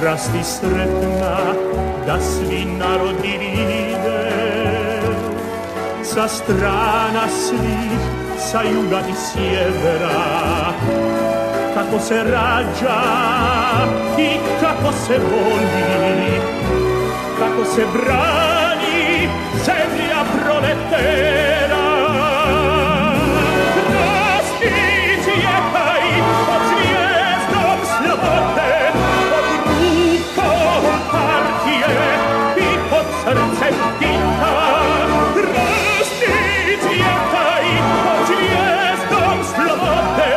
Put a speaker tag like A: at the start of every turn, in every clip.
A: Rasti sretna da svi narodi vide, sa strana svih, sa juga i sjevera, kako se rađa i kako se voli, kako se brani zemlja proletera. Rasti cvjetaj pod zvijezdom slobode, i pod srcem Tita. Rasti cvjetaj pod zvijezdom slobode,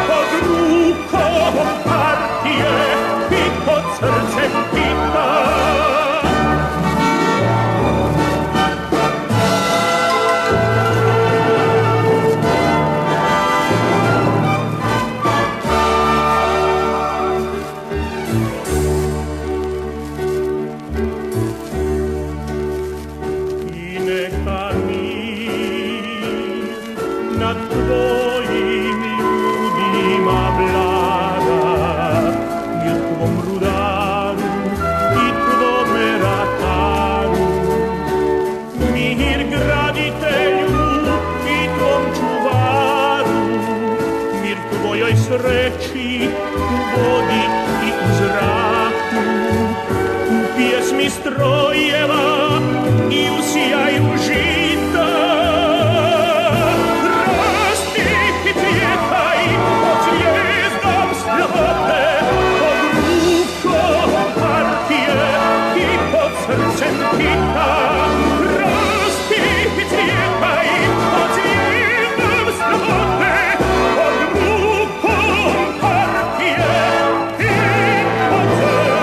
A: pod rukom partije i pod srcem Tita. Sreći u zachodzi i u zraku. Pieśń strojeva i usijaju žita. Rasti i cvjetaj pod zvijezdom slobode, pod rukom partije i pod srcem kita. Rasti i cvjetaj pod zvijezdom slobode, pod rukom partije i pod srcem kita.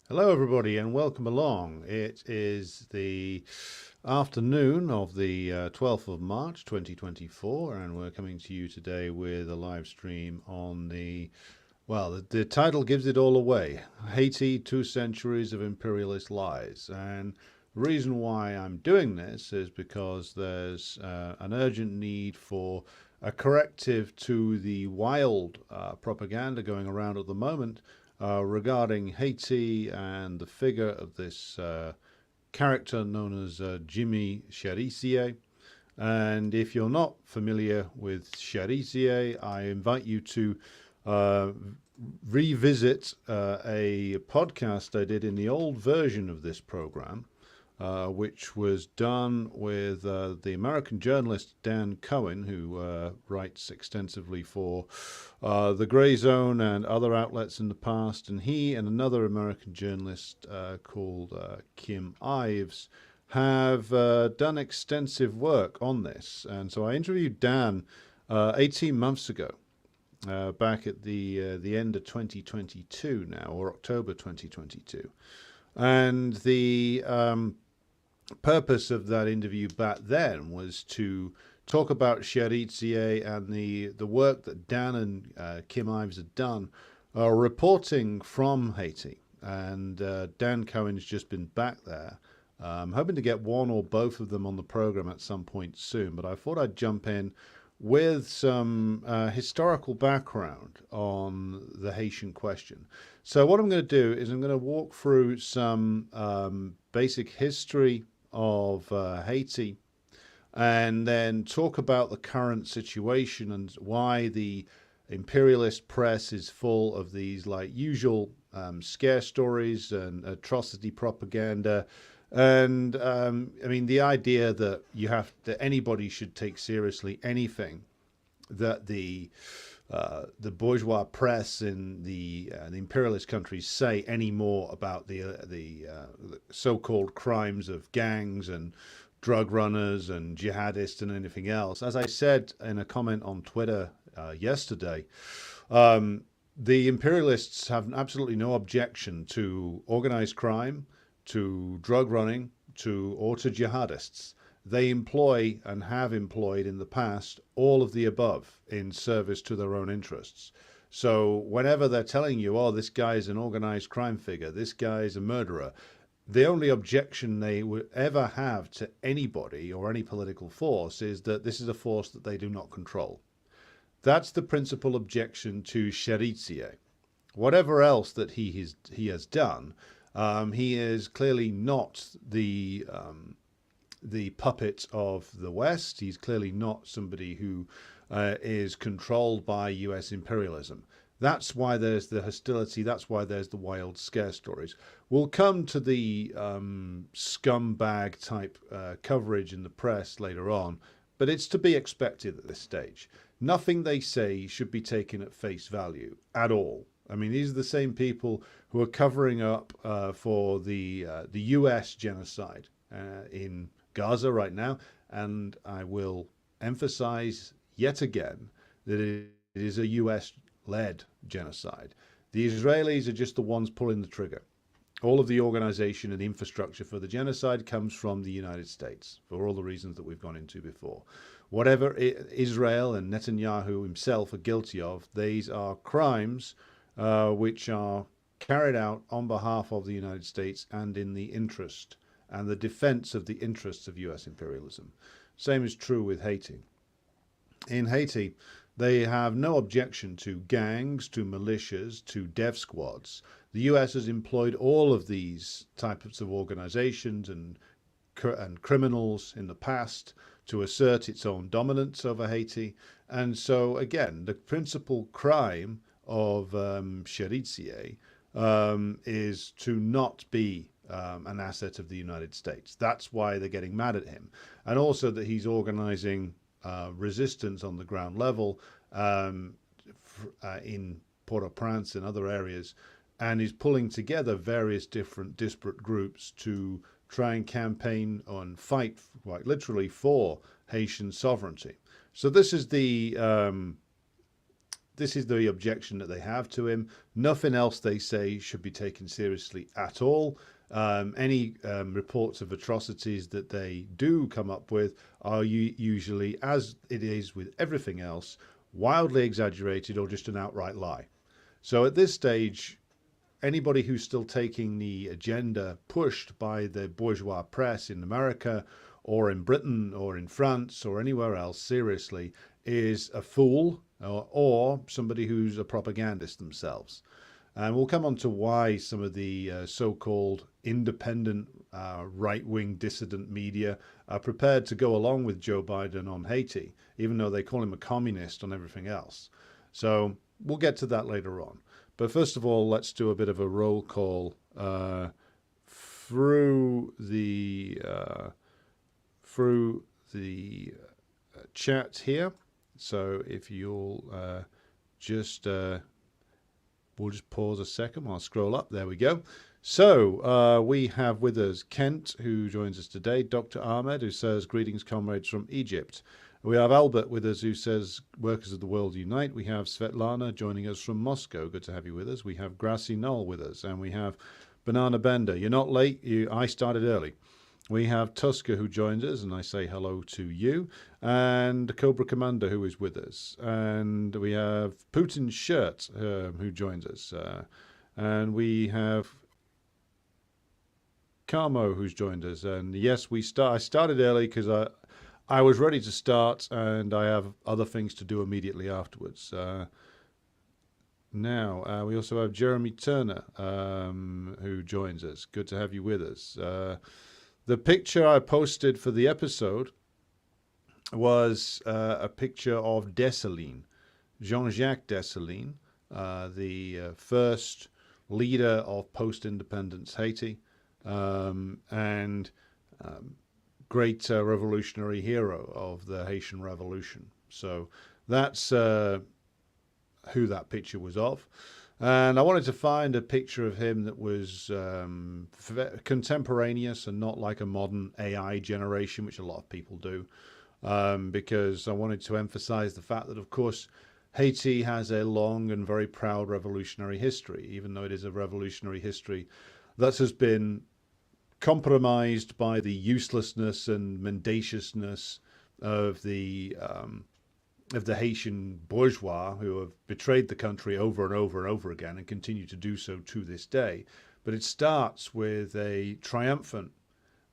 B: Hello everybody and welcome along. It is the afternoon of the 12th of March 2024 and we're coming to you today with a live stream on the title gives it all away. Haiti, 2 centuries of imperialist lies. And the reason why I'm doing this is because there's an urgent need for a corrective to the wild propaganda going around at the moment regarding Haiti and the figure of this character known as Jimmy Chérizier. And if you're not familiar with Chérizier, I invite you to revisit a podcast I did in the old version of this program, which was done with the American journalist Dan Cohen, who writes extensively for the Grey Zone and other outlets in the past. And he and another American journalist called Kim Ives have done extensive work on this. And so I interviewed Dan 18 months ago, back at the end of 2022 now, or October 2022. And the purpose of that interview back then was to talk about Chérizier and the work that Dan and Kim Ives had done reporting from Haiti. And Dan Cohen's just been back there. I'm hoping to get one or both of them on the program at some point soon, but I thought I'd jump in with some historical background on the Haitian question. So what I'm going to do is I'm going to walk through some basic history of Haiti and then talk about the current situation and why the imperialist press is full of these like usual scare stories and atrocity propaganda. And I mean, the idea that that anybody should take seriously anything that the bourgeois press in the imperialist countries say anymore about the so-called crimes of gangs and drug runners and jihadists and anything else. As I said in a comment on Twitter yesterday, the imperialists have absolutely no objection to organized crime, to drug running, or to jihadists. They employ and have employed in the past all of the above in service to their own interests. So whenever they're telling you, oh, this guy is an organized crime figure, this guy is a murderer, the only objection they would ever have to anybody or any political force is that this is a force that they do not control. That's the principal objection to Chérizier. Whatever else that he has done, he is clearly not the puppet of the West. He's clearly not somebody who is controlled by US imperialism. That's why there's the hostility. That's why there's the wild scare stories. We'll come to the scumbag type coverage in the press later on, but it's to be expected at this stage. Nothing they say should be taken at face value at all. I mean, these are the same people who are covering up for the US genocide in Gaza right now, and I will emphasize yet again that it is a US-led genocide. The Israelis are just the ones pulling the trigger. All of the organization and infrastructure for the genocide comes from the United States, for all the reasons that we've gone into before. Whatever Israel and Netanyahu himself are guilty of, these are crimes which are carried out on behalf of the United States and in the interest and the defense of the interests of US imperialism. Same is true with Haiti. In Haiti, they have no objection to gangs, to militias, to death squads. The US has employed all of these types of organizations and criminals in the past to assert its own dominance over Haiti. And so, again, the principal crime of Chérizier is to not be an asset of the United States. That's why they're getting mad at him. And also that he's organizing resistance on the ground level in Port-au-Prince and other areas, and is pulling together various different disparate groups to try and campaign and fight, quite literally, for Haitian sovereignty. So this is the objection that they have to him. Nothing else they say should be taken seriously at all. Any reports of atrocities that they do come up with are usually, as it is with everything else, wildly exaggerated or just an outright lie. So at this stage, anybody who's still taking the agenda pushed by the bourgeois press in America or in Britain or in France or anywhere else seriously is a fool or somebody who's a propagandist themselves. And we'll come on to why some of the so-called independent right-wing dissident media are prepared to go along with Joe Biden on Haiti, even though they call him a communist on everything else. So we'll get to that later on. But first of all, let's do a bit of a roll call through the chat here. So if you'll we'll just pause a second while I scroll up. There we go. So we have with us Kent, who joins us today, Dr. Ahmed, who says, greetings, comrades from Egypt. We have Albert with us, who says, workers of the world unite. We have Svetlana joining us from Moscow. Good to have you with us. We have Grassy Knoll with us, and we have Banana Bender. You're not late. I started early. We have Tusker, who joins us, and I say hello to you, and Cobra Commander, who is with us. And we have Putin's Shirt, who joins us. And we have Carmo, who's joined us. And yes, I started early because I was ready to start, and I have other things to do immediately afterwards. Now, we also have Jeremy Turner, who joins us. Good to have you with us. The picture I posted for the episode was a picture of Dessalines, Jean-Jacques Dessalines, the first leader of post-independence Haiti, and great revolutionary hero of the Haitian Revolution. So that's who that picture was of. And I wanted to find a picture of him that was contemporaneous and not like a modern AI generation, which a lot of people do, because I wanted to emphasize the fact that, of course, Haiti has a long and very proud revolutionary history, even though it is a revolutionary history that has been compromised by the uselessness and mendaciousness of the Haitian bourgeois, who have betrayed the country over and over and over again and continue to do so to this day. But it starts with a triumphant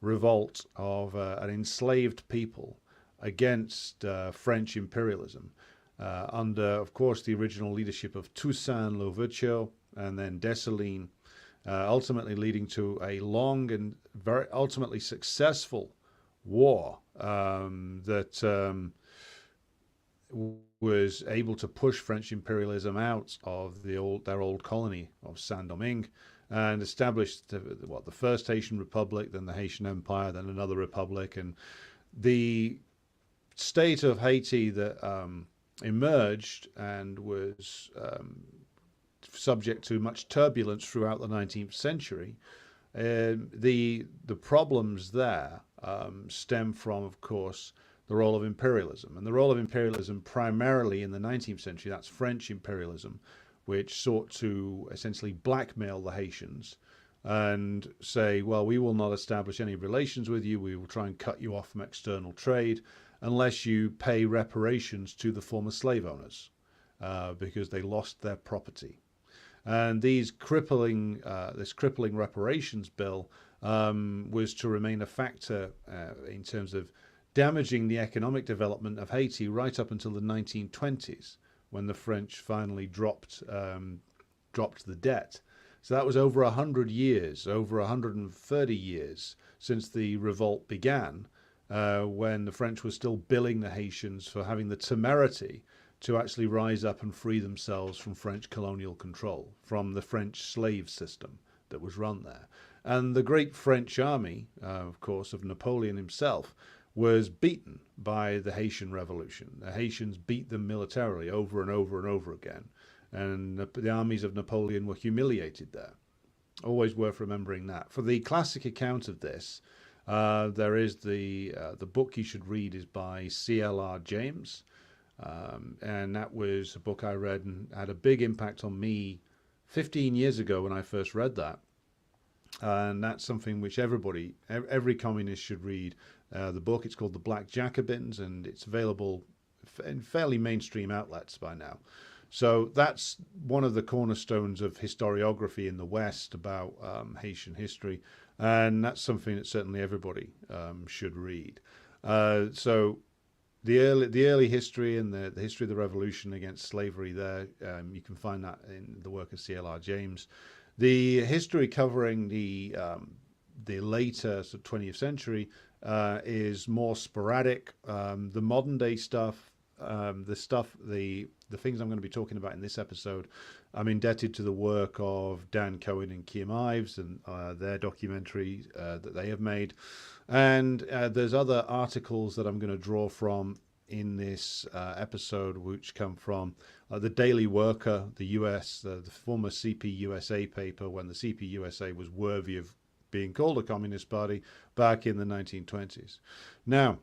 B: revolt of an enslaved people against French imperialism under, of course, the original leadership of Toussaint Louverture and then Dessalines, ultimately leading to a long and very ultimately successful war that was able to push French imperialism out of their old colony of Saint-Domingue and established the first Haitian Republic, then the Haitian Empire, then another republic, and the state of Haiti that emerged and was subject to much turbulence throughout the 19th century. The problems there stem from, of course, the role of imperialism. And the role of imperialism primarily in the 19th century, that's French imperialism, which sought to essentially blackmail the Haitians and say, well, we will not establish any relations with you. We will try and cut you off from external trade unless you pay reparations to the former slave owners because they lost their property. And this crippling reparations bill was to remain a factor in terms of damaging the economic development of Haiti right up until the 1920s, when the French finally dropped the debt. So that was over 100 years, over 130 years since the revolt began, when the French were still billing the Haitians for having the temerity to actually rise up and free themselves from French colonial control, from the French slave system that was run there. And the great French army, of course, of Napoleon himself, was beaten by the Haitian Revolution. The Haitians beat them militarily over and over and over again. And the armies of Napoleon were humiliated there. Always worth remembering that. For the classic account of this, there is the book you should read is by C.L.R. James. And that was a book I read and had a big impact on me 15 years ago when I first read that. And that's something which every communist should read. The book, it's called The Black Jacobins, and it's available in fairly mainstream outlets by now. So that's one of the cornerstones of historiography in the West about Haitian history, and that's something that certainly everybody should read. So the early history and the history of the revolution against slavery there, you can find that in the work of C.L.R. James. The history covering the later 20th century is more sporadic. The modern day stuff, the things I'm going to be talking about in this episode, I'm indebted to the work of Dan Cohen and Kim Ives and their documentary that they have made. And there's other articles that I'm going to draw from in this episode, which come from the Daily Worker, the US, the former CPUSA paper, when the CPUSA was worthy of being called a communist party back in the 1920s. Now,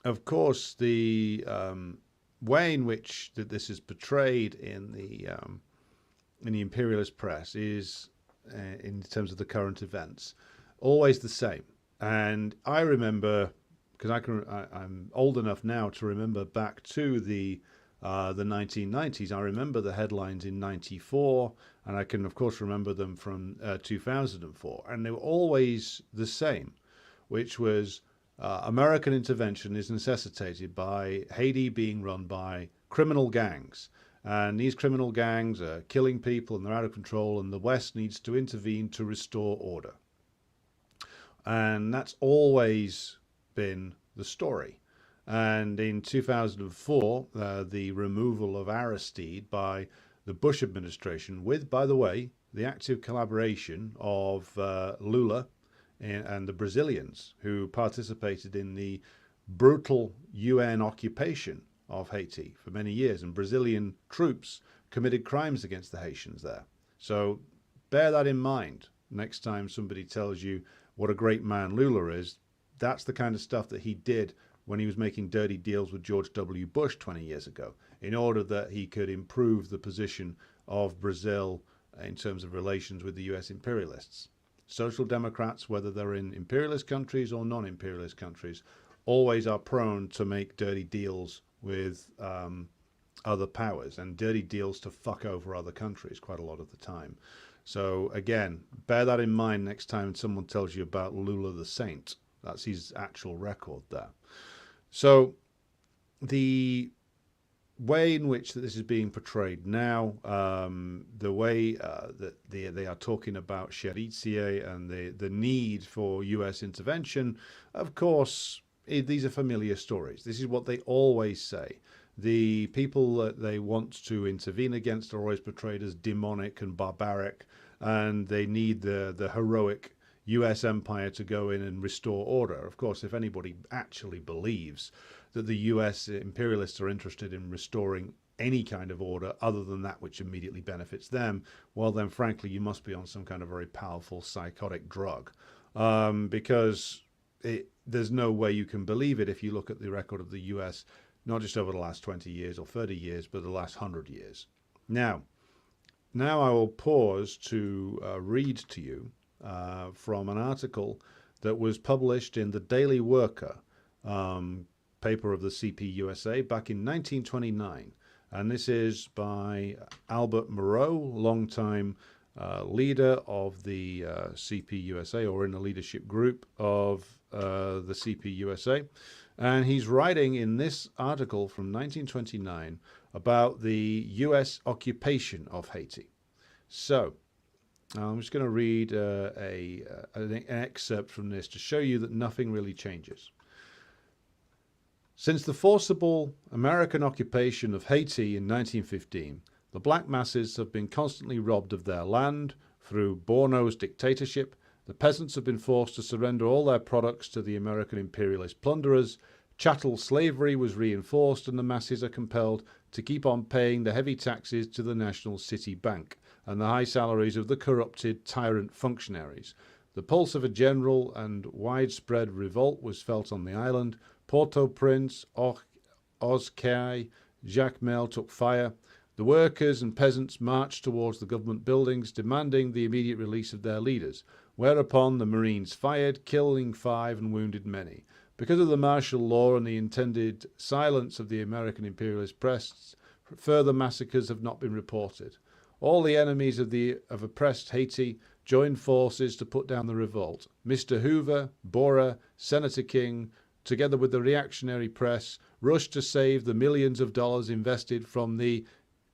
B: of course, the way in which this is portrayed in the imperialist press is, in terms of the current events, always the same. And I remember, because I'm old enough now to remember back to the 1990s. I remember the headlines in '94, and I can of course remember them from 2004, and they were always the same, which was American intervention is necessitated by Haiti being run by criminal gangs, and these criminal gangs are killing people and they're out of control, and the West needs to intervene to restore order. And that's always been the story. And in 2004, the removal of Aristide by the Bush administration, with, by the way, the active collaboration of Lula and the Brazilians, who participated in the brutal UN occupation of Haiti for many years, and Brazilian troops committed crimes against the Haitians there. So bear that in mind next time somebody tells you what a great man Lula is. That's the kind of stuff that he did when he was making dirty deals with George W. Bush 20 years ago, in order that he could improve the position of Brazil in terms of relations with the US imperialists. Social democrats, whether they're in imperialist countries or non-imperialist countries, always are prone to make dirty deals with other powers, and dirty deals to fuck over other countries quite a lot of the time. So again, bear that in mind next time someone tells you about Lula the Saint. That's his actual record there. So the way in which this is being portrayed now, the way that they are talking about Chérizier and the need for US intervention, of course, these are familiar stories. This is what they always say. The people that they want to intervene against are always portrayed as demonic and barbaric, and they need the heroic US empire to go in and restore order. Of course, if anybody actually believes that the US imperialists are interested in restoring any kind of order other than that which immediately benefits them, well then frankly you must be on some kind of very powerful psychotic drug, because there's no way you can believe it if you look at the record of the US, not just over the last 20 years or 30 years, but the last 100 years. Now I will pause to read to you from an article that was published in the Daily Worker, paper of the CPUSA back in 1929. And this is by Albert Moreau, longtime leader of the CPUSA, or in the leadership group of the CPUSA. And he's writing in this article from 1929 about the US occupation of Haiti. So I'm just going to read an excerpt from this to show you that nothing really changes. Since the forcible American occupation of Haiti in 1915, the black masses have been constantly robbed of their land through Borno's dictatorship. The peasants have been forced to surrender all their products to the American imperialist plunderers. Chattel slavery was reinforced, and the masses are compelled to keep on paying the heavy taxes to the National City Bank and the high salaries of the corrupted tyrant functionaries. The pulse of a general and widespread revolt was felt on the island. Port-au-Prince, Oskai, Jacmel took fire. The workers and peasants marched towards the government buildings, demanding the immediate release of their leaders, whereupon the Marines fired, killing 5 and wounded many. Because of the martial law and the intended silence of the American imperialist press, further massacres have not been reported. All the enemies of oppressed Haiti joined forces to put down the revolt. Mr. Hoover, Bora, Senator King, together with the reactionary press, rushed to save the millions of dollars invested from the,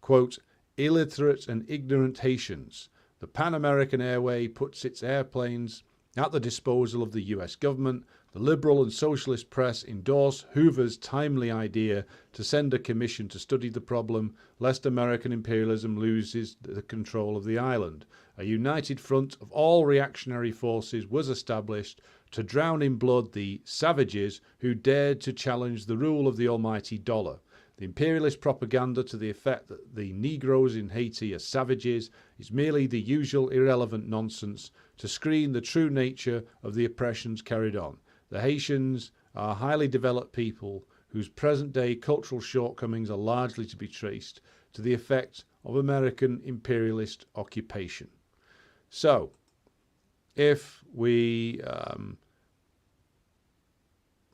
B: quote, illiterate and ignorant Haitians. The Pan American Airway puts its airplanes at the disposal of the US government. The liberal and socialist press endorse Hoover's timely idea to send a commission to study the problem, lest American imperialism loses the control of the island. A united front of all reactionary forces was established to drown in blood the savages who dared to challenge the rule of the almighty dollar. The imperialist propaganda to the effect that the Negroes in Haiti are savages is merely the usual irrelevant nonsense to screen the true nature of the oppressions carried on. The Haitians are a highly developed people whose present-day cultural shortcomings are largely to be traced to the effect of American imperialist occupation. So, if we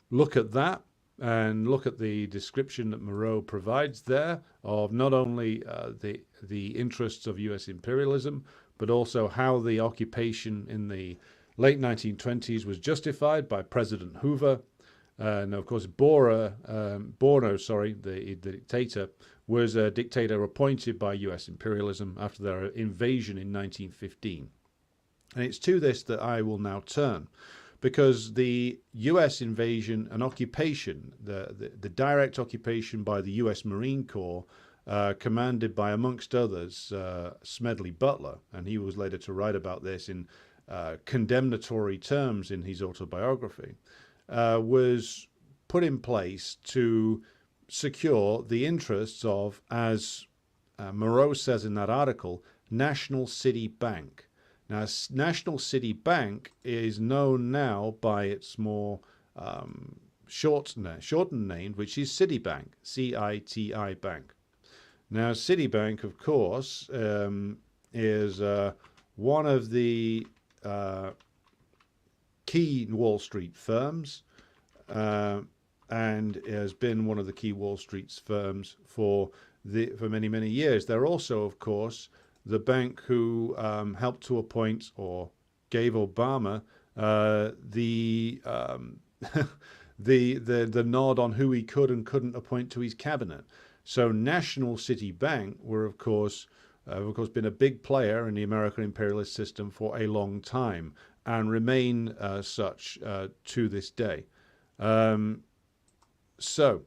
B: look at that and look at the description that Moreau provides there of not only the interests of US imperialism, but also how the occupation in the late 1920s was justified by President Hoover. And of course, Borno, the dictator, was a dictator appointed by US imperialism after their invasion in 1915. And it's to this that I will now turn, because the US invasion and occupation, the direct occupation by the US Marine Corps, commanded by, amongst others, Smedley Butler, and he was later to write about this in condemnatory terms in his autobiography, was put in place to secure the interests of, as Moreau says in that article, National City Bank. Now, National City Bank is known now by its more shortened name, which is Citibank, C-I-T-I Bank. Now, Citibank, of course, is one of the key Wall Street firms, and has been one of the key Wall Street firms for many, many years. They're also, of course, the bank who helped to appoint or gave Obama the nod on who he could and couldn't appoint to his cabinet. So National City Bank were, of course, been a big player in the American imperialist system for a long time and remain such to this day. So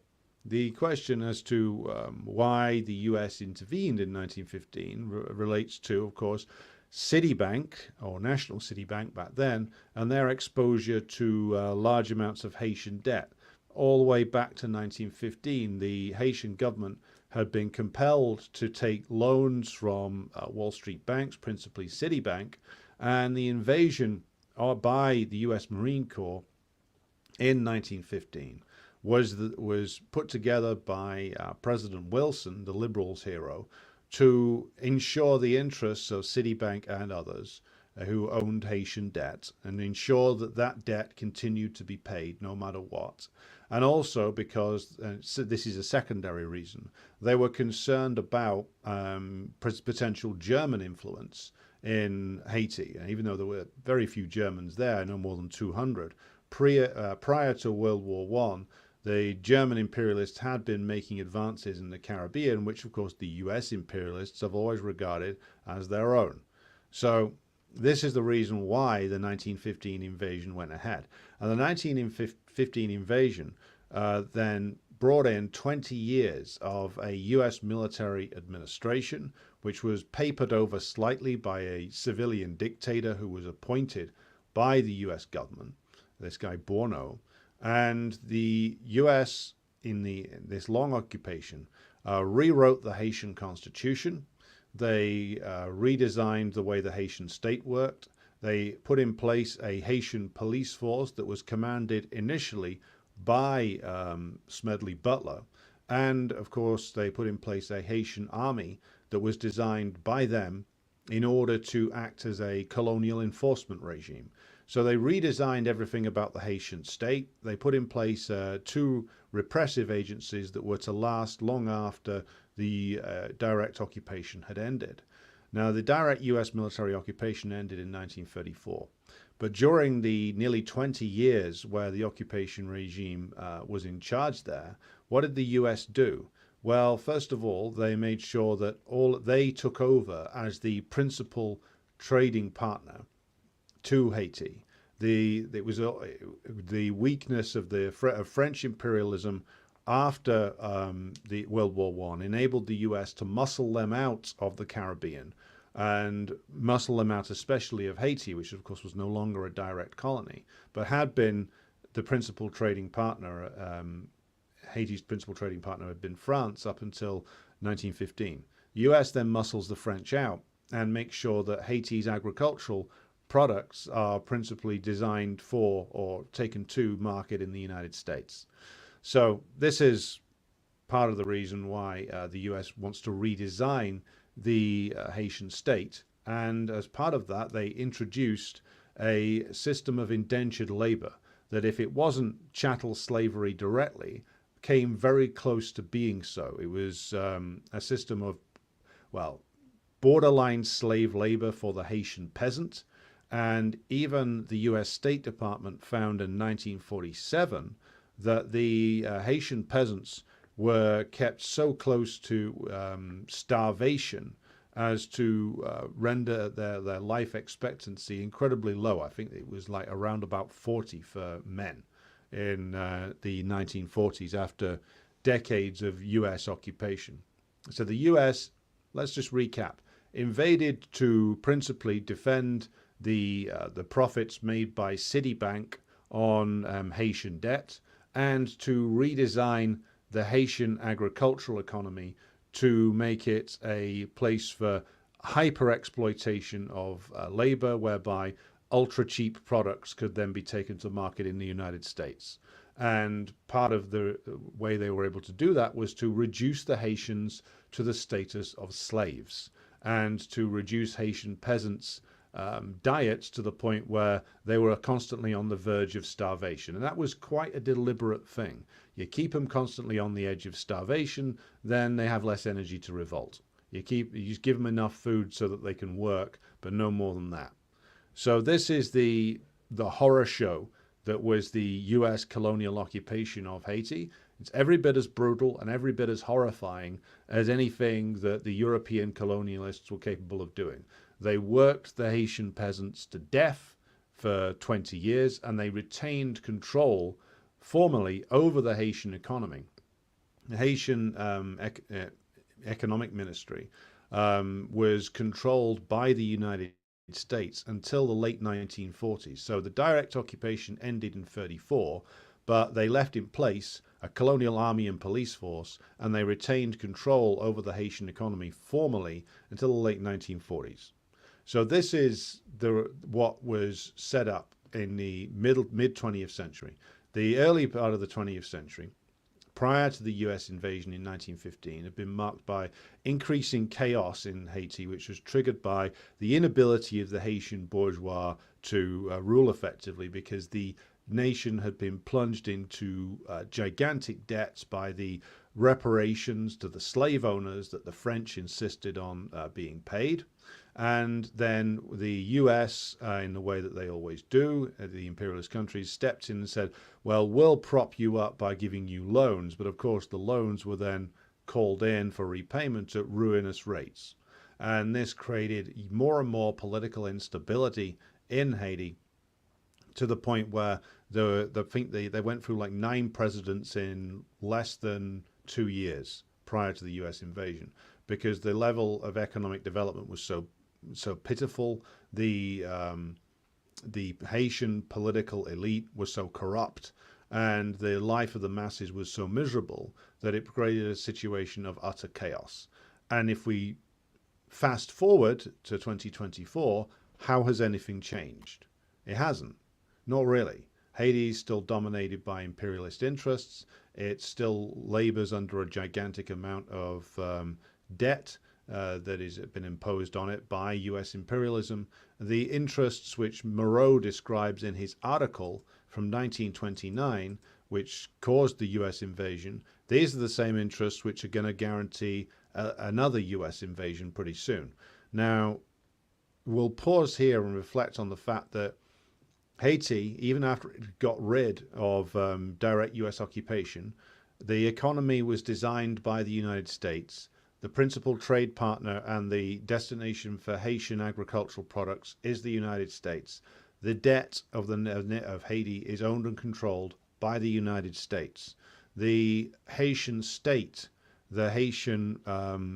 B: the question as to why the U.S. intervened in 1915 relates to, of course, Citibank, or National City Bank back then, and their exposure to large amounts of Haitian debt. All the way back to 1915, the Haitian government had been compelled to take loans from Wall Street banks, principally Citibank, and the invasion by the U.S. Marine Corps in 1915 was put together by President Wilson, the Liberals' hero, to ensure the interests of Citibank and others who owned Haitian debt, and ensure that that debt continued to be paid no matter what. And also because, so this is a secondary reason, they were concerned about potential German influence in Haiti. And even though there were very few Germans there, no more than 200, prior to World War One, the German imperialists had been making advances in the Caribbean, which of course the US imperialists have always regarded as their own. So this is the reason why the 1915 invasion went ahead. And the 1915 invasion then brought in 20 years of a US military administration, which was papered over slightly by a civilian dictator who was appointed by the US government, this guy Bourneau. And the U.S. in this long occupation rewrote the Haitian constitution. They redesigned the way the Haitian state worked. They put in place a Haitian police force that was commanded initially by Smedley Butler. And, of course, they put in place a Haitian army that was designed by them in order to act as a colonial enforcement regime. So they redesigned everything about the Haitian state. They put in place two repressive agencies that were to last long after the direct occupation had ended. Now, the direct U.S. military occupation ended in 1934. But during the nearly 20 years where the occupation regime was in charge there, what did the U.S. do? Well, first of all, they made sure that they took over as the principal trading partner to Haiti. It was the weakness of French imperialism after the World War One enabled the U.S. to muscle them out of the Caribbean, and muscle them out especially of Haiti, which of course was no longer a direct colony, but had been the principal trading partner. Haiti's principal trading partner had been France up until 1915. The U.S. then muscles the French out and makes sure that Haiti's agricultural products are principally designed for or taken to market in the United States. So this is part of the reason why the US wants to redesign the Haitian state. And as part of that, they introduced a system of indentured labor that, if it wasn't chattel slavery directly, came very close to being so. It was a system of, well, borderline slave labor for the Haitian peasant. And even the U.S. State Department found in 1947 that the Haitian peasants were kept so close to starvation as to render their life expectancy incredibly low. I think it was like around about 40 for men in the 1940s, after decades of U.S. occupation. So the U.S., let's just recap, invaded to principally defend the profits made by Citibank on Haitian debt, and to redesign the Haitian agricultural economy to make it a place for hyper-exploitation of labor, whereby ultra-cheap products could then be taken to market in the United States. And part of the way they were able to do that was to reduce the Haitians to the status of slaves, and to reduce Haitian peasants' diets to the point where they were constantly on the verge of starvation. And that was quite a deliberate thing. You keep them constantly on the edge of starvation, then they have less energy to revolt. You just give them enough food so that they can work, but no more than that. So this is the horror show that was the U.S. colonial occupation of Haiti. It's every bit as brutal and every bit as horrifying as anything that the European colonialists were capable of doing. They worked the Haitian peasants to death for 20 years, and they retained control formally over the Haitian economy. The Haitian economic ministry was controlled by the United States until the late 1940s. So the direct occupation ended in 1934, but they left in place a colonial army and police force, and they retained control over the Haitian economy formally until the late 1940s. So this is what was set up in the mid 20th century. The early part of the 20th century, prior to the US invasion in 1915, had been marked by increasing chaos in Haiti, which was triggered by the inability of the Haitian bourgeois to rule effectively, because the nation had been plunged into gigantic debts by the reparations to the slave owners that the French insisted on being paid. And then the US, in the way that they always do, the imperialist countries, stepped in and said, well, we'll prop you up by giving you loans. But of course, the loans were then called in for repayment at ruinous rates. And this created more and more political instability in Haiti, to the point where they went through like 9 presidents in less than 2 years prior to the US invasion, because the level of economic development was so pitiful. The Haitian political elite was so corrupt, and the life of the masses was so miserable that it created a situation of utter chaos. And if we fast forward to 2024, how has anything changed? It hasn't. Not really. Haiti is still dominated by imperialist interests. It still labors under a gigantic amount of debt that has been imposed on it by US imperialism. The interests which Moreau describes in his article from 1929, which caused the US invasion, these are the same interests which are going to guarantee another US invasion pretty soon. Now, we'll pause here and reflect on the fact that Haiti, even after it got rid of direct US occupation, the economy was designed by the United States. The principal trade partner and the destination for Haitian agricultural products is the United States. The debt of Haiti is owned and controlled by the United States. The Haitian state, the Haitian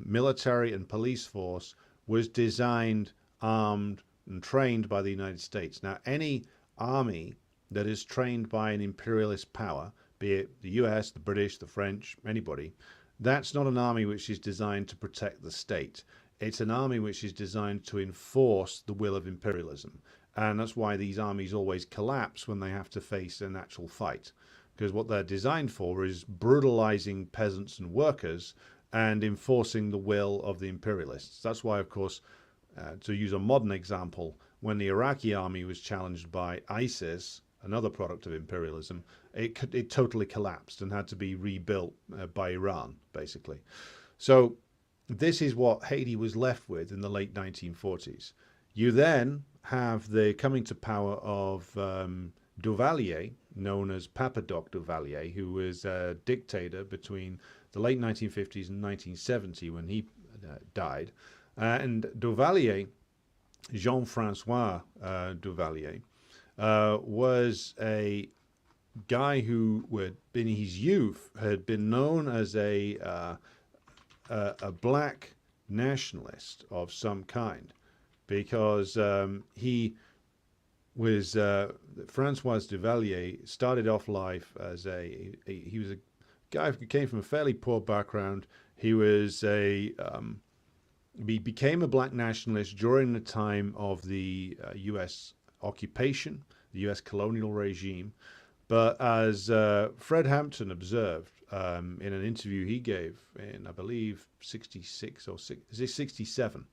B: military and police force, was designed, armed, and trained by the United States. Now, any army that is trained by an imperialist power, be it the US, the British, the French, anybody, that's not an army which is designed to protect the state. It's an army which is designed to enforce the will of imperialism. And that's why these armies always collapse when they have to face an actual fight. Because what they're designed for is brutalizing peasants and workers and enforcing the will of the imperialists. That's why, of course, to use a modern example, when the Iraqi army was challenged by ISIS, another product of imperialism, it totally collapsed and had to be rebuilt by Iran, basically. So this is what Haiti was left with in the late 1940s. You then have the coming to power of Duvalier, known as Papa Doc Duvalier, who was a dictator between the late 1950s and 1970 when he died. And Duvalier, Jean-Francois Duvalier, was a guy who, in his youth, had been known as a black nationalist of some kind, because he was Francois Duvalier started off life as he was a guy who came from a fairly poor background. He was he became a black nationalist during the time of the U.S. occupation, the U.S. colonial regime. But as Fred Hampton observed in an interview he gave in, I believe, 66 or 67,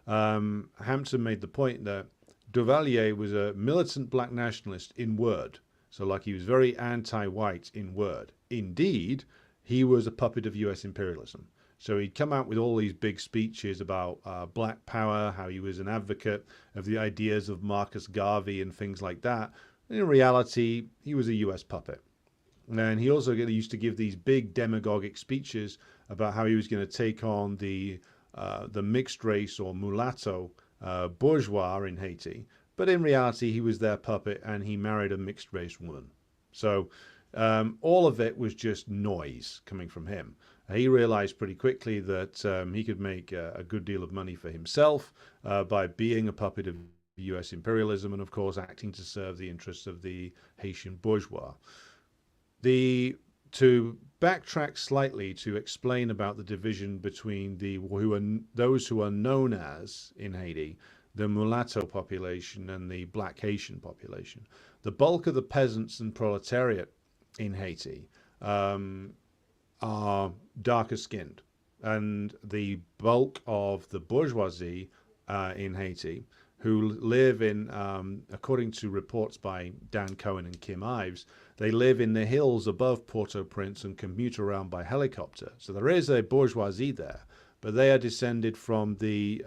B: Hampton made the point that Duvalier was a militant black nationalist in word. So like he was very anti-white in word. Indeed, he was a puppet of U.S. imperialism. So he'd come out with all these big speeches about black power, how he was an advocate of the ideas of Marcus Garvey and things like that. And in reality, he was a US puppet. And he also used to give these big demagogic speeches about how he was going to take on the mixed race or mulatto bourgeois in Haiti. But in reality, he was their puppet and he married a mixed race woman. So all of it was just noise coming from him. He realized pretty quickly that he could make a good deal of money for himself by being a puppet of US imperialism and, of course, acting to serve the interests of the Haitian bourgeois. To backtrack slightly to explain about the division between those who are known as, in Haiti, the mulatto population and the black Haitian population. The bulk of the peasants and proletariat in Haiti are darker skinned, and the bulk of the bourgeoisie in Haiti, who live in, according to reports by Dan Cohen and Kim Ives, they live in the hills above Port-au-Prince and commute around by helicopter. So there is a bourgeoisie there, but they are descended from the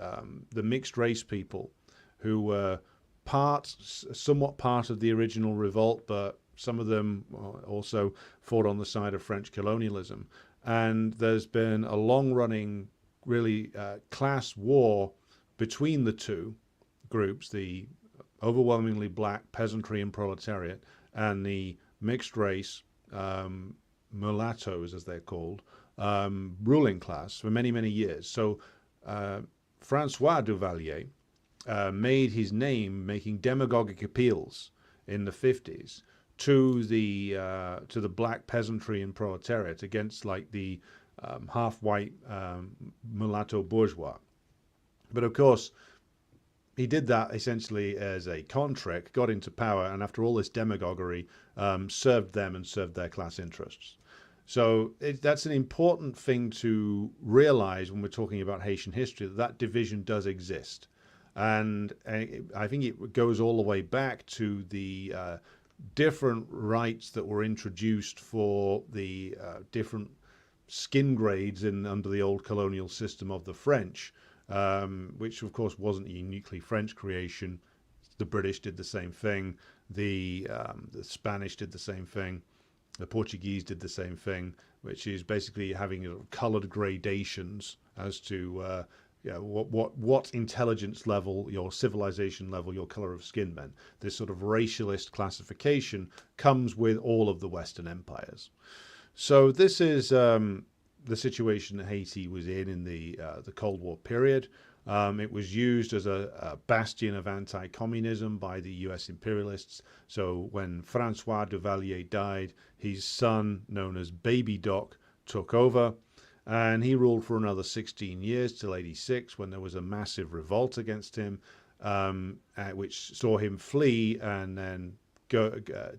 B: mixed race people who were somewhat part of the original revolt, but some of them also fought on the side of French colonialism. And there's been a long-running, really class war between the two groups, the overwhelmingly black peasantry and proletariat, and the mixed race mulattoes, as they're called, ruling class for many, many years. So Francois Duvalier made his name making demagogic appeals in the 50s to the black peasantry and proletariat against like the half-white mulatto bourgeois. But of course, he did that essentially as a con trick, got into power, and after all this demagoguery, served them and served their class interests. So that's an important thing to realize when we're talking about Haitian history, that division does exist. And I think it goes all the way back to the different rights that were introduced for the different skin grades under the old colonial system of the French, which of course wasn't a uniquely French creation. The British did the same thing. The Spanish did the same thing. The Portuguese did the same thing, which is basically having colored gradations as to what intelligence level, your civilization level, your color of skin meant. This sort of racialist classification comes with all of the Western empires. So this is the situation that Haiti was in the Cold War period. It was used as a bastion of anti-communism by the US imperialists. So when Francois Duvalier died, his son, known as Baby Doc, took over. And he ruled for another 16 years till 86, when there was a massive revolt against him, which saw him flee and then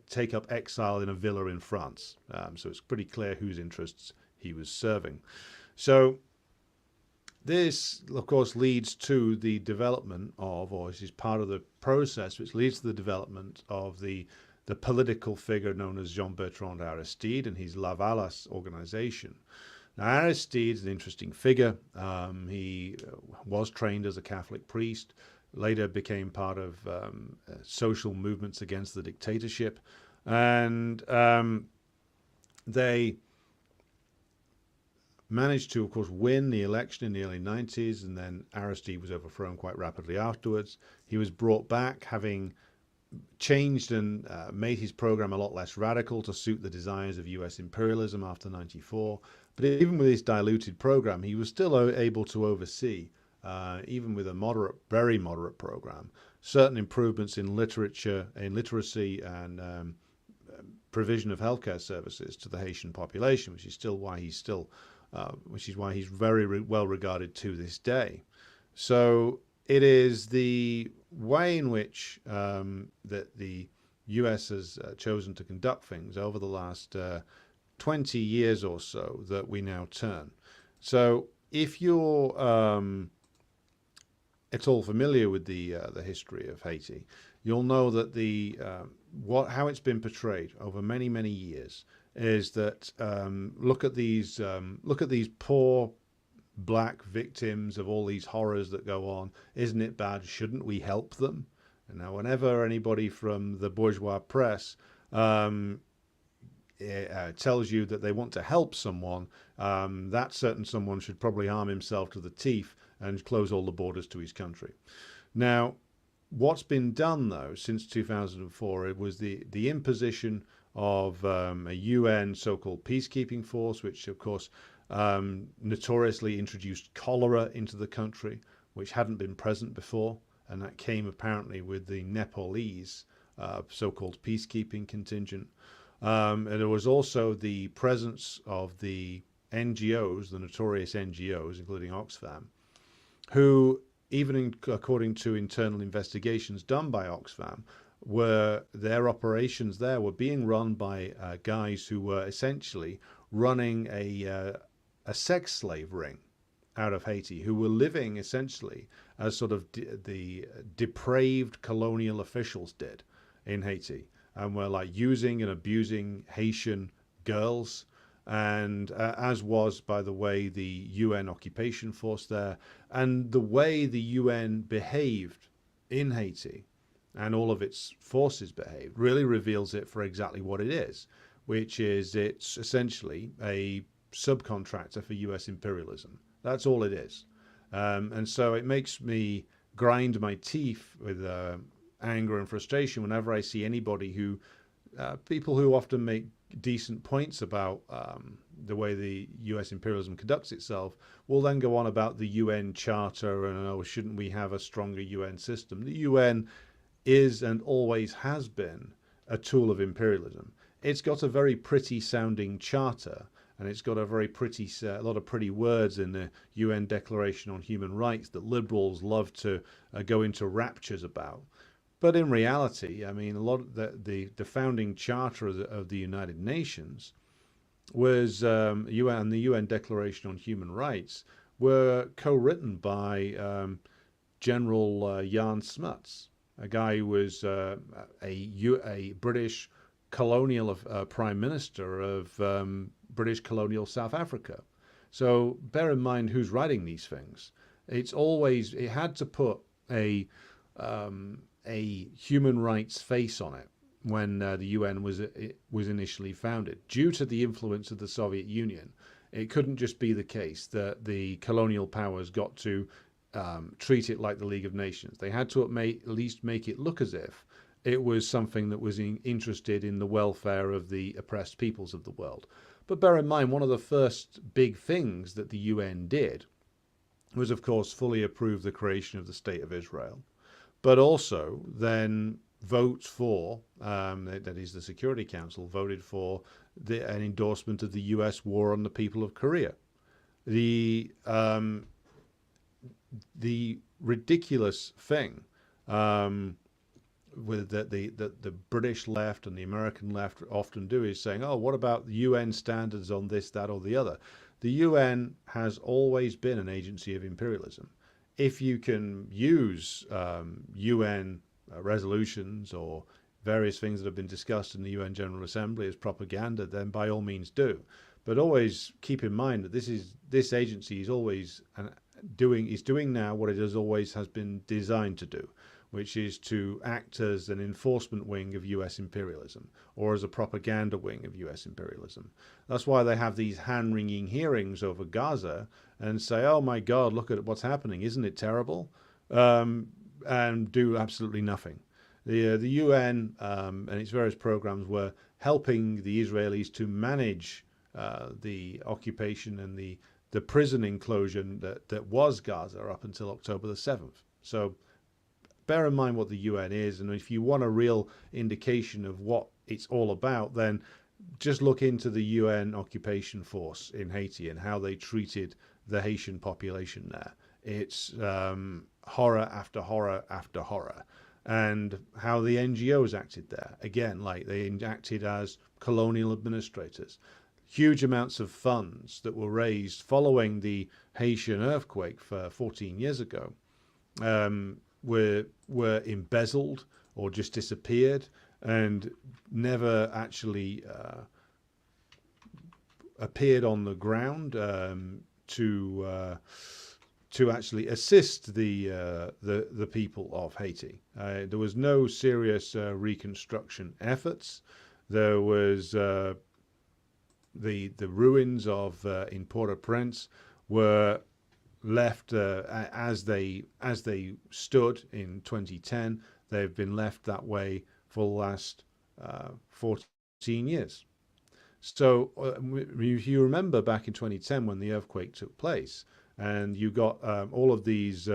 B: take up exile in a villa in France. So it's pretty clear whose interests he was serving. So this, of course, leads to the development of, or this is part of the process which leads to the development of the political figure known as Jean-Bertrand Aristide and his Lavalas organization. Now, Aristide is an interesting figure. He was trained as a Catholic priest, later became part of social movements against the dictatorship, and they managed to, of course, win the election in the early 90s, and then Aristide was overthrown quite rapidly afterwards. He was brought back, having changed and made his program a lot less radical to suit the desires of US imperialism after 94. But even with his diluted program, he was still able to oversee, even with a very moderate program, certain improvements in literacy and provision of healthcare services to the Haitian population, which is why he's very well regarded to this day. So it is the way in which that the US has chosen to conduct things over the last 20 years or so that we now turn. So if you're at all familiar with the history of Haiti, you'll know that how it's been portrayed over many years is that look at these poor black victims of all these horrors that go on. Isn't it bad? Shouldn't we help them? And now, whenever anybody from the bourgeois press tells you that they want to help someone, that certain someone should probably arm himself to the teeth and close all the borders to his country. Now, what's been done, though, since 2004, it was the imposition of a UN so-called peacekeeping force, which, of course, notoriously introduced cholera into the country, which hadn't been present before. And that came apparently with the Nepalese so-called peacekeeping contingent. And there was also the presence of the NGOs, the notorious NGOs, including Oxfam, who, even according to internal investigations done by Oxfam, their operations there were being run by guys who were essentially running a sex slave ring out of Haiti, who were living essentially as sort of the depraved colonial officials did in Haiti, and were like using and abusing Haitian girls, and as was, by the way, the UN occupation force there, and the way the UN behaved in Haiti and all of its forces behaved really reveals it for exactly what it is, which is it's essentially a subcontractor for US imperialism. That's all it is. And so it makes me grind my teeth with anger and frustration whenever I see anybody who, people who often make decent points about the way the US imperialism conducts itself, will then go on about the UN Charter and, oh, shouldn't we have a stronger UN system? The UN is and always has been a tool of imperialism. It's got a very pretty sounding charter, and it's got a very pretty, a lot of pretty words in the UN Declaration on Human Rights that liberals love to go into raptures about. But in reality, I mean, a lot of the founding charter of the United Nations was UN, and the UN Declaration on Human Rights were co-written by General Jan Smuts, a guy who was a British colonial prime minister of British colonial South Africa. So bear in mind who's writing these things. It had to put a human rights face on it when the UN was initially founded. Due to the influence of the Soviet Union, it couldn't just be the case that the colonial powers got to treat it like the League of Nations. They had to at least make it look as if it was something that was interested in the welfare of the oppressed peoples of the world. But bear in mind, one of the first big things that the UN did was, of course, fully approve the creation of the State of Israel, but also then vote for, that is the Security Council, voted for an endorsement of the US war on the people of Korea. The ridiculous thing with that the British left and the American left often do is saying, oh, what about the UN standards on this, that, or the other? The UN has always been an agency of imperialism. If you can use UN resolutions or various things that have been discussed in the UN General Assembly as propaganda, then by all means do. But always keep in mind that this agency is always doing now what it has been designed to do, which is to act as an enforcement wing of US imperialism, or as a propaganda wing of US imperialism. That's why they have these hand-wringing hearings over Gaza and say, oh my God, look at what's happening, isn't it terrible? And do absolutely nothing. The UN and its various programs were helping the Israelis to manage the occupation and the prison enclosure that was Gaza up until October the 7th. So bear in mind what the UN is, and if you want a real indication of what it's all about, then just look into the UN occupation force in Haiti and how they treated the Haitian population there. It's horror after horror after horror. And how the NGOs acted there. Again, like they acted as colonial administrators. Huge amounts of funds that were raised following the Haitian earthquake for 14 years ago were embezzled or just disappeared and never actually appeared on the ground to actually assist the people of Haiti. There was no serious reconstruction efforts. There was the ruins of in Port-au-Prince were left as they stood in 2010. They've been left that way for the last 14 years. So if you remember back in 2010 when the earthquake took place, and you got all of these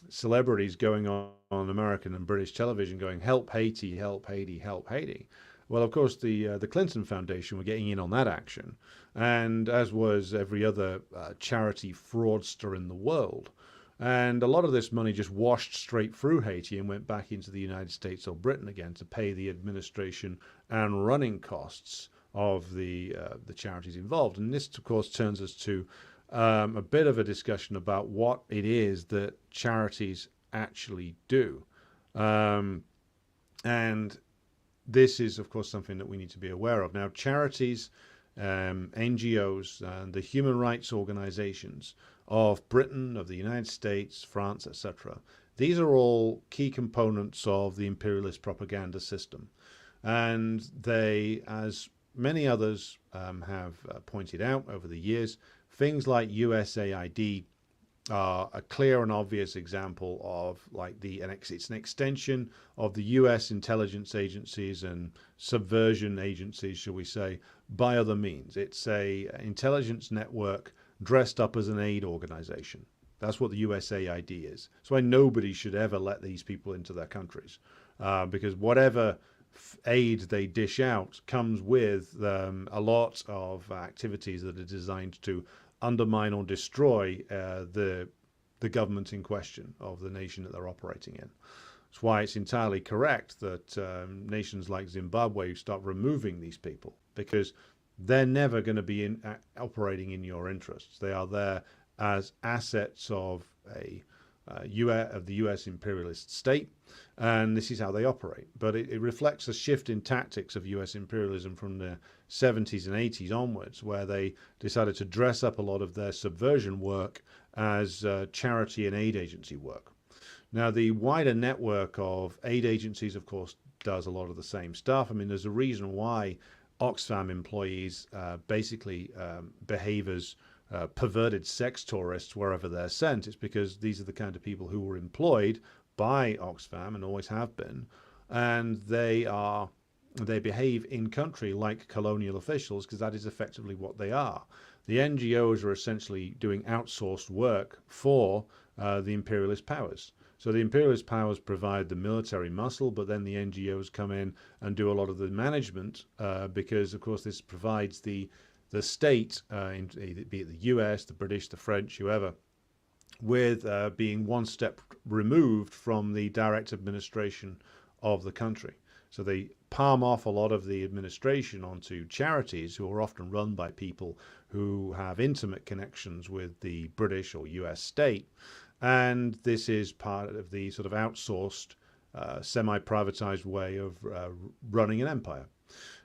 B: celebrities going on American and British television going, "Help Haiti, help Haiti, help Haiti." Well, of course, the Clinton Foundation were getting in on that action, and as was every other charity fraudster in the world. And a lot of this money just washed straight through Haiti and went back into the United States or Britain again to pay the administration and running costs of the charities involved. And this, of course, turns us to a bit of a discussion about what it is that charities actually do. And this is, of course, something that we need to be aware of. Now, charities, NGOs, and the human rights organizations of Britain, of the United States, France, etc., these are all key components of the imperialist propaganda system. And they, as many others have pointed out over the years, things like USAID are a clear and obvious example of it's an extension of the US intelligence agencies and subversion agencies, shall we say, by other means. It's a intelligence network dressed up as an aid organization. That's what the USAID is. That's why nobody should ever let these people into their countries, because whatever aid they dish out comes with a lot of activities that are designed to undermine or destroy the government in question of the nation that they're operating in. That's why it's entirely correct that nations like Zimbabwe start removing these people, because they're never going to be operating in your interests. They are there as assets of the U.S. imperialist state, and this is how they operate. But it reflects a shift in tactics of U.S. imperialism from the 70s and 80s onwards, where they decided to dress up a lot of their subversion work as charity and aid agency work. Now, the wider network of aid agencies, of course, does a lot of the same stuff. I mean, there's a reason why Oxfam employees basically behave as perverted sex tourists wherever they're sent. It's because these are the kind of people who were employed by Oxfam and always have been, and they behave in country like colonial officials, because that is effectively what they are. The NGOs are essentially doing outsourced work for the imperialist powers. So the imperialist powers provide the military muscle, but then the NGOs come in and do a lot of the management, because, of course, this provides the state, be it the US, the British, the French, whoever, with being one step removed from the direct administration of the country. So they palm off a lot of the administration onto charities, who are often run by people who have intimate connections with the British or US state. And this is part of the sort of outsourced, semi-privatized way of running an empire.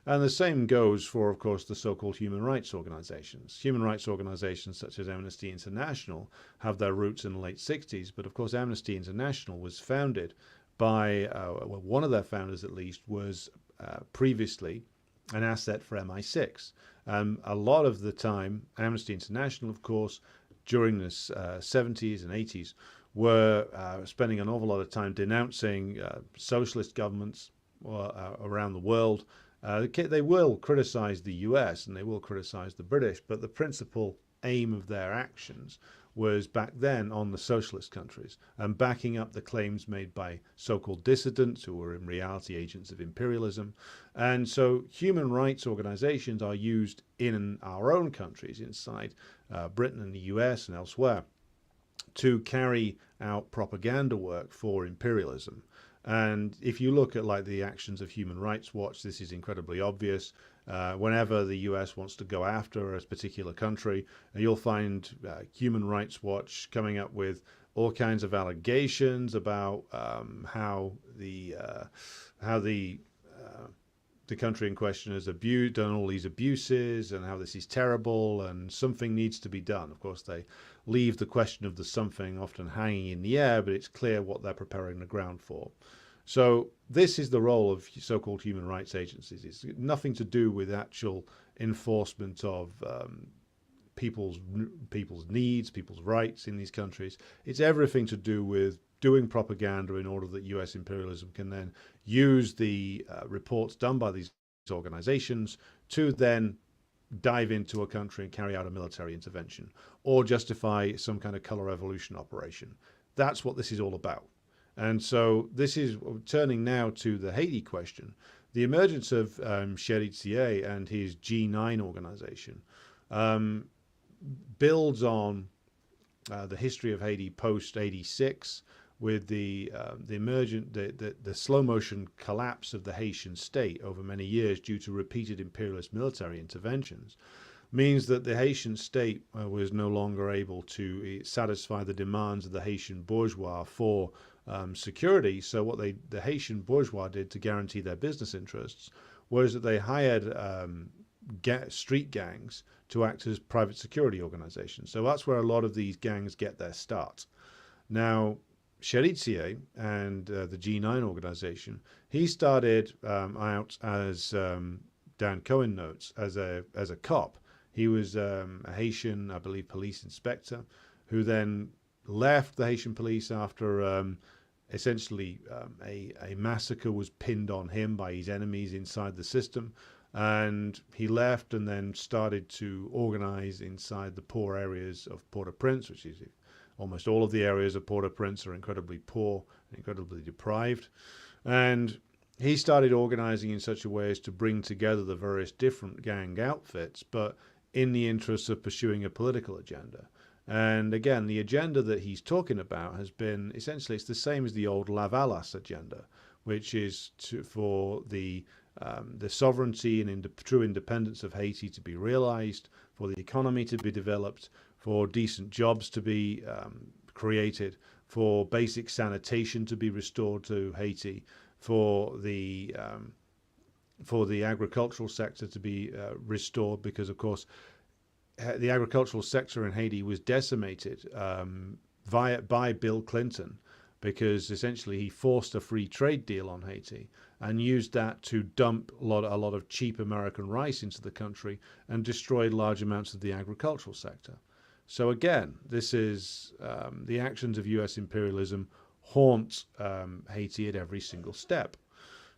B: And the same goes for, of course, the so-called human rights organizations. Human rights organizations such as Amnesty International have their roots in the late 60s, but of course Amnesty International was founded by, one of their founders at least, was previously an asset for MI6. A lot of the time, Amnesty International, of course, during the 70s and 80s, were spending an awful lot of time denouncing socialist governments around the world. They will criticize the US and they will criticize the British, but the principal aim of their actions was back then on the socialist countries and backing up the claims made by so-called dissidents who were in reality agents of imperialism. And so human rights organizations are used in our own countries, inside Britain and the US and elsewhere, to carry out propaganda work for imperialism. And if you look at the actions of Human Rights Watch, this is incredibly obvious. Whenever the US wants to go after a particular country, you'll find Human Rights Watch coming up with all kinds of allegations about how the the country in question has done all these abuses and how this is terrible and something needs to be done. Of course, they leave the question of the something often hanging in the air, but it's clear what they're preparing the ground for. So this is the role of so-called human rights agencies. It's nothing to do with actual enforcement of people's needs, people's rights in these countries. It's everything to do with doing propaganda in order that US imperialism can then use the reports done by these organizations to then dive into a country and carry out a military intervention or justify some kind of color revolution operation. That's what this is all about. And so this is turning now to the Haiti question. The emergence of Chérizier and his G9 organization builds on the history of Haiti post '86, with the slow motion collapse of the Haitian state over many years due to repeated imperialist military interventions, means that the Haitian state was no longer able to satisfy the demands of the Haitian bourgeois for security. So what the Haitian bourgeois did to guarantee their business interests was that they hired street gangs to act as private security organizations. So that's where a lot of these gangs get their start. Now, Chérizier and the G9 organization, he started out as Dan Cohen notes as a cop. He was a Haitian, I believe, police inspector, who then left the Haitian police after essentially a massacre was pinned on him by his enemies inside the system. And he left and then started to organize inside the poor areas of Port-au-Prince, which is almost all of the areas of Port-au-Prince are incredibly poor, incredibly deprived. And he started organizing in such a way as to bring together the various different gang outfits, but in the interest of pursuing a political agenda. And again, the agenda that he's talking about has been essentially, it's the same as the old Lavalas agenda, which is for the sovereignty and true independence of Haiti to be realized, for the economy to be developed, for decent jobs to be created, for basic sanitation to be restored to Haiti, for the agricultural sector to be restored, because of course the agricultural sector in Haiti was decimated by Bill Clinton, because essentially he forced a free trade deal on Haiti and used that to dump a lot of cheap American rice into the country and destroyed large amounts of the agricultural sector. So again, this is the actions of US imperialism haunt Haiti at every single step.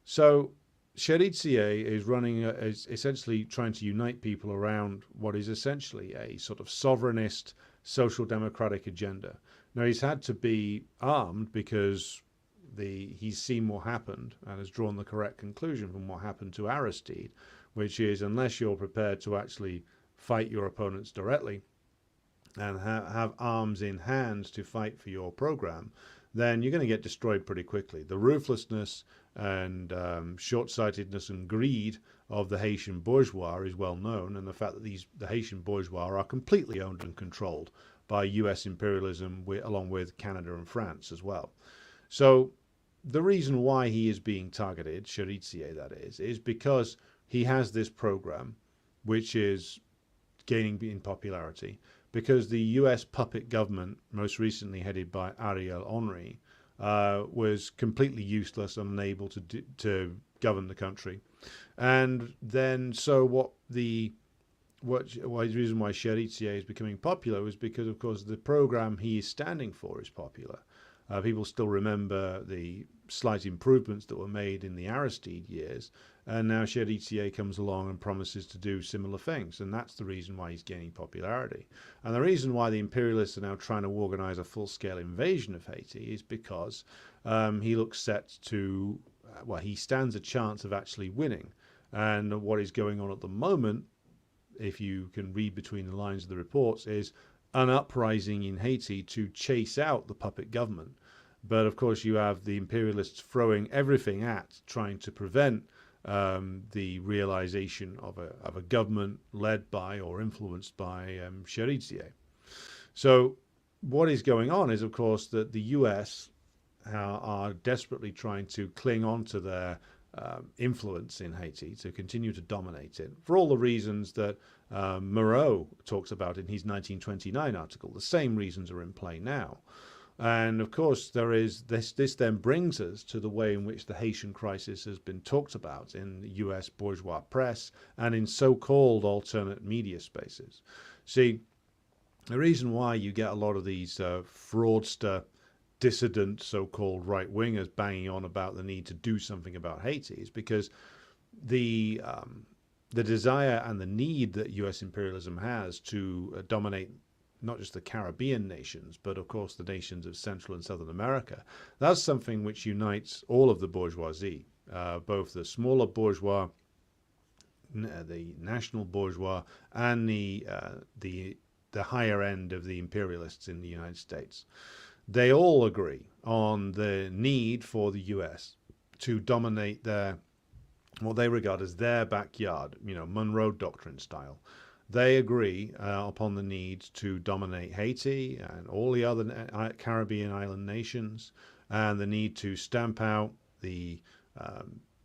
B: So Chérizier is essentially trying to unite people around what is essentially a sort of sovereignist social democratic agenda. Now, he's had to be armed because he's seen what happened and has drawn the correct conclusion from what happened to Aristide, which is unless you're prepared to actually fight your opponents directly and have arms in hand to fight for your program, then you're going to get destroyed pretty quickly. The ruthlessness and short-sightedness and greed of the Haitian bourgeois is well known, and the fact that the Haitian bourgeois are completely owned and controlled by US imperialism, along with Canada and France as well. So the reason why he is being targeted, Chérizier that is because he has this program which is gaining in popularity, because the US puppet government, most recently headed by Ariel Henry, was completely useless and unable to govern the country. And then so the reason why Chérizier is becoming popular was because, of course, the program he is standing for is popular. People still remember the slight improvements that were made in the Aristide years, and now Chérizier comes along and promises to do similar things, and that's the reason why he's gaining popularity. And the reason why the imperialists are now trying to organize a full-scale invasion of Haiti is because he looks set to, he stands a chance of actually winning. And what is going on at the moment, if you can read between the lines of the reports, is an uprising in Haiti to chase out the puppet government. But of course you have the imperialists throwing everything at trying to prevent the realization of a government led by or influenced by Chérizier. So what is going on is, of course, that the US are desperately trying to cling on to their influence in Haiti, to continue to dominate it, for all the reasons that Moreau talks about in his 1929 article. The same reasons are in play now. And of course, there is this then brings us to the way in which the Haitian crisis has been talked about in the US bourgeois press and in so-called alternate media spaces. See, the reason why you get a lot of these fraudster, dissident, so-called right-wingers banging on about the need to do something about Haiti is because the desire and the need that US imperialism has to dominate not just the Caribbean nations, but of course the nations of Central and Southern America, that's something which unites all of the bourgeoisie, both the smaller bourgeois, the national bourgeois, and the higher end of the imperialists in the United States. They all agree on the need for the US to dominate their, what they regard as their backyard, Monroe Doctrine style. They agree upon the need to dominate Haiti and all the other Caribbean island nations, and the need to stamp out the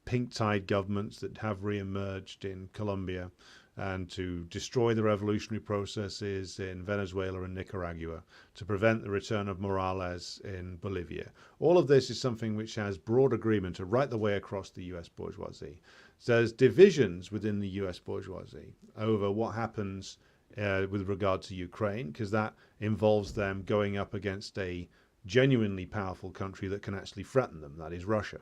B: pink tide governments that have re-emerged in Colombia, and to destroy the revolutionary processes in Venezuela and Nicaragua, to prevent the return of Morales in Bolivia. All of this is something which has broad agreement right the way across the US bourgeoisie. So there's divisions within the US bourgeoisie over what happens with regard to Ukraine, because that involves them going up against a genuinely powerful country that can actually threaten them, that is Russia.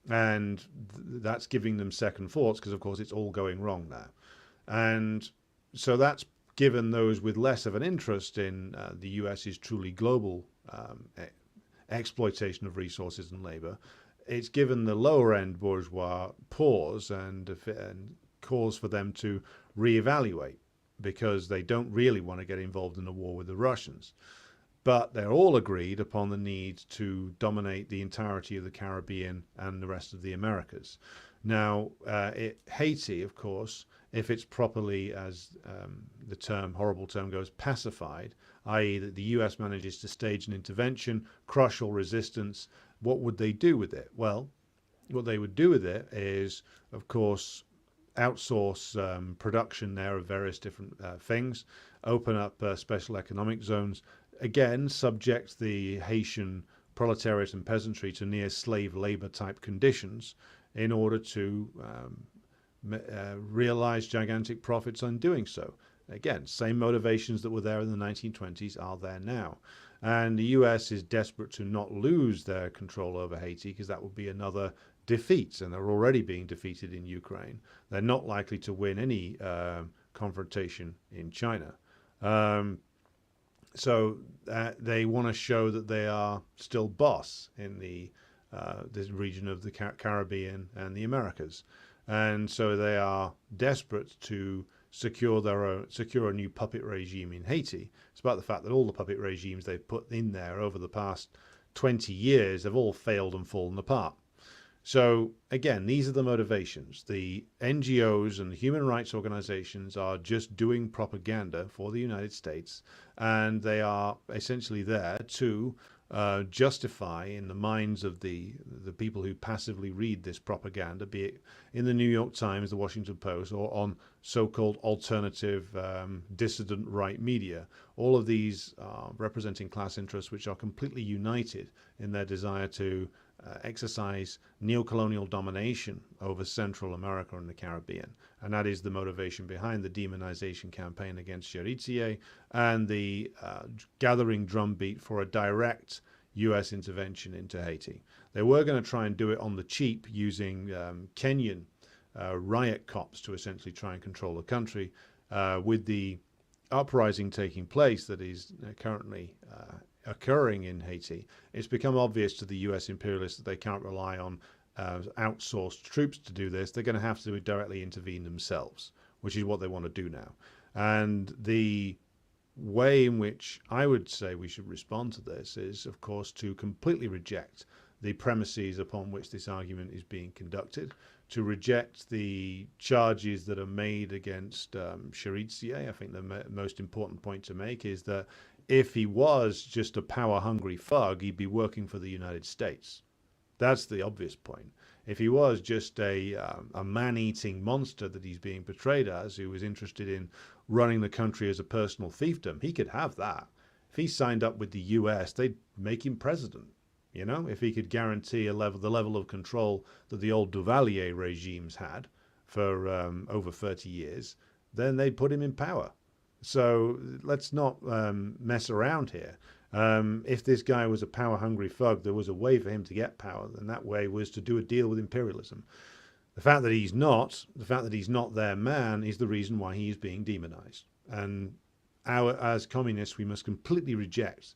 B: And that's giving them second thoughts, because of course it's all going wrong there. And so that's given those with less of an interest in the US's truly global exploitation of resources and labor, it's given the lower end bourgeois pause and cause for them to reevaluate, because they don't really want to get involved in a war with the Russians. But they're all agreed upon the need to dominate the entirety of the Caribbean and the rest of the Americas. Now, Haiti, of course, if it's properly, as the horrible term goes, pacified, i.e. that the US manages to stage an intervention, crush all resistance, what would they do with it? Well, what they would do with it is, of course, outsource production there of various different things, open up special economic zones, again, subject the Haitian proletariat and peasantry to near slave labor type conditions in order to realize gigantic profits on doing so. Again, same motivations that were there in the 1920s are there now. And the US is desperate to not lose their control over Haiti, because that would be another defeat, and they're already being defeated in Ukraine. They're not likely to win any confrontation in China. So they want to show that they are still boss in this region of the Caribbean and the Americas. And so they are desperate to secure a new puppet regime in Haiti. It's about the fact that all the puppet regimes they've put in there over the past 20 years have all failed and fallen apart. So again, these are the motivations. The NGOs and the human rights organizations are just doing propaganda for the United States, and they are essentially there to justify in the minds of the people who passively read this propaganda, be it in the New York Times, the Washington Post, or on so-called alternative dissident right media. All of these are representing class interests which are completely united in their desire to exercise neocolonial domination over Central America and the Caribbean. And that is the motivation behind the demonization campaign against Chérizier and the gathering drumbeat for a direct US intervention into Haiti. They were going to try and do it on the cheap using Kenyan riot cops to essentially try and control the country. With the uprising taking place that is currently occurring in Haiti, it's become obvious to the US imperialists that they can't rely on outsourced troops to do this. They're going to have to directly intervene themselves, which is what they want to do now. And the way in which I would say we should respond to this is, of course, to completely reject the premises upon which this argument is being conducted, to reject the charges that are made against Chérizier. I think the most important point to make is that if he was just a power-hungry thug, he'd be working for the United States. That's the obvious point. If he was just a man-eating monster that he's being portrayed as, who was interested in running the country as a personal fiefdom, he could have that. If he signed up with the US, they'd make him president. You know, if he could guarantee the level of control that the old Duvalier regimes had for over 30 years, then they'd put him in power. So let's not mess around here. If this guy was a power-hungry thug, there was a way for him to get power, and that way was to do a deal with imperialism. The fact that he's not their man, is the reason why he is being demonized. And as communists, we must completely reject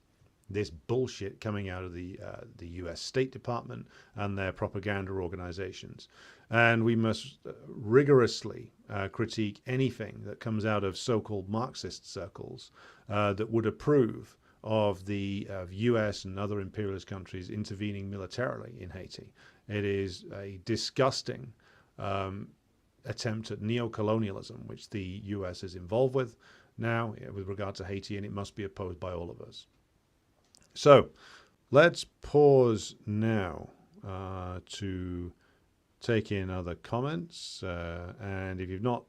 B: this bullshit coming out of the U.S. State Department and their propaganda organizations. And we must rigorously critique anything that comes out of so-called Marxist circles that would approve of the U.S. and other imperialist countries intervening militarily in Haiti. It is a disgusting attempt at neocolonialism, which the U.S. is involved with now with regard to Haiti, and it must be opposed by all of us. So let's pause now to take in other comments. And if you've not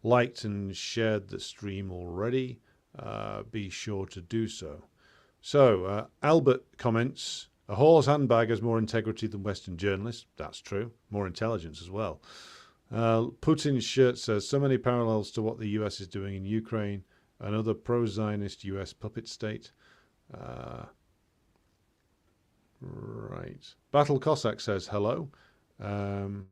B: liked and shared the stream already, be sure to do so. So Albert comments, a whore's handbag has more integrity than Western journalists. That's true. More intelligence as well. Putin's shirt says, so many parallels to what the US is doing in Ukraine, another pro-Zionist US puppet state. Right. Battle Cossack says hello, and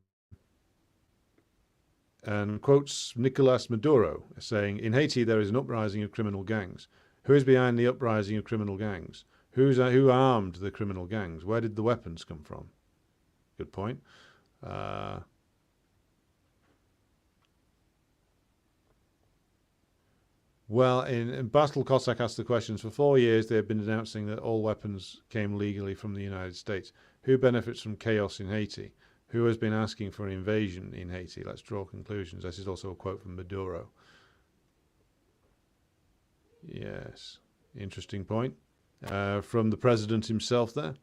B: quotes Nicolas Maduro saying, in Haiti there is an uprising of criminal gangs. Who is behind the uprising of criminal gangs? Who armed the criminal gangs? Where did the weapons come from? Good point. Well, in Battle Cossack asked the questions. For 4 years, they have been announcing that all weapons came legally from the United States. Who benefits from chaos in Haiti? Who has been asking for an invasion in Haiti? Let's draw conclusions. This is also a quote from Maduro. Yes, interesting point. From the president himself there.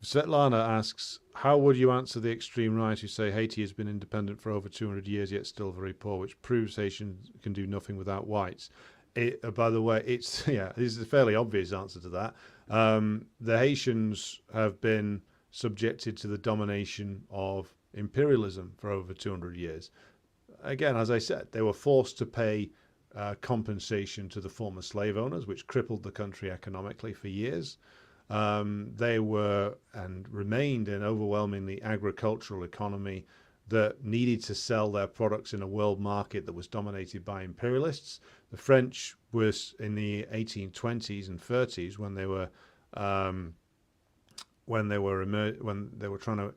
B: Svetlana asks, how would you answer the extreme right who say Haiti has been independent for over 200 years yet still very poor, which proves Haitians can do nothing without whites? By the way, this is a fairly obvious answer to that. The Haitians have been subjected to the domination of imperialism for over 200 years. Again, as I said, they were forced to pay compensation to the former slave owners, which crippled the country economically for years. They were and remained an overwhelmingly agricultural economy that needed to sell their products in a world market that was dominated by imperialists. The French was in the 1820s and 30s when they were trying to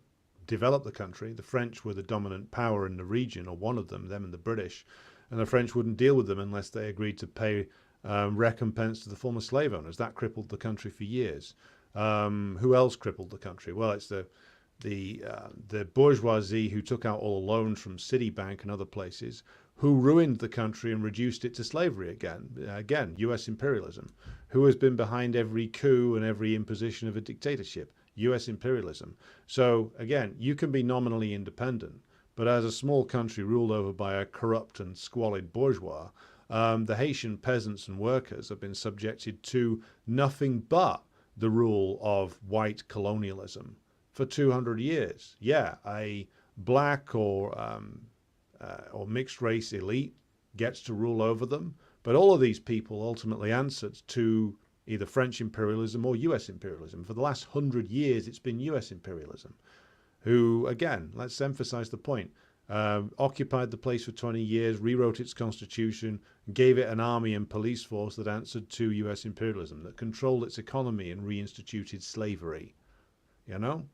B: develop the country. The French were the dominant power in the region, or one of them and the British, and the French wouldn't deal with them unless they agreed to pay recompense to the former slave owners. That crippled the country for years. Who else crippled the country? Well, it's the bourgeoisie who took out all the loans from Citibank and other places, who ruined the country and reduced it to slavery again. Again, US imperialism. Who has been behind every coup and every imposition of a dictatorship? US imperialism. So again, you can be nominally independent, but as a small country ruled over by a corrupt and squalid bourgeois, the Haitian peasants and workers have been subjected to nothing but the rule of white colonialism for 200 years. Yeah, a black or mixed race elite gets to rule over them, but all of these people ultimately answered to either French imperialism or US imperialism. For the last 100 years, it's been US imperialism, who, again, let's emphasize the point, occupied the place for 20 years, rewrote its constitution, gave it an army and police force that answered to US imperialism, that controlled its economy and reinstituted slavery, you know,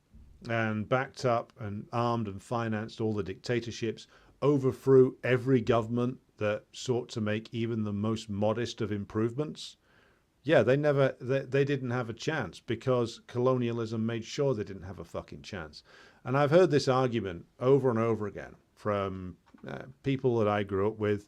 B: and backed up and armed and financed all the dictatorships, overthrew every government that sought to make even the most modest of improvements. Yeah, they didn't have a chance because colonialism made sure they didn't have a fucking chance. And I've heard this argument over and over again from people that I grew up with.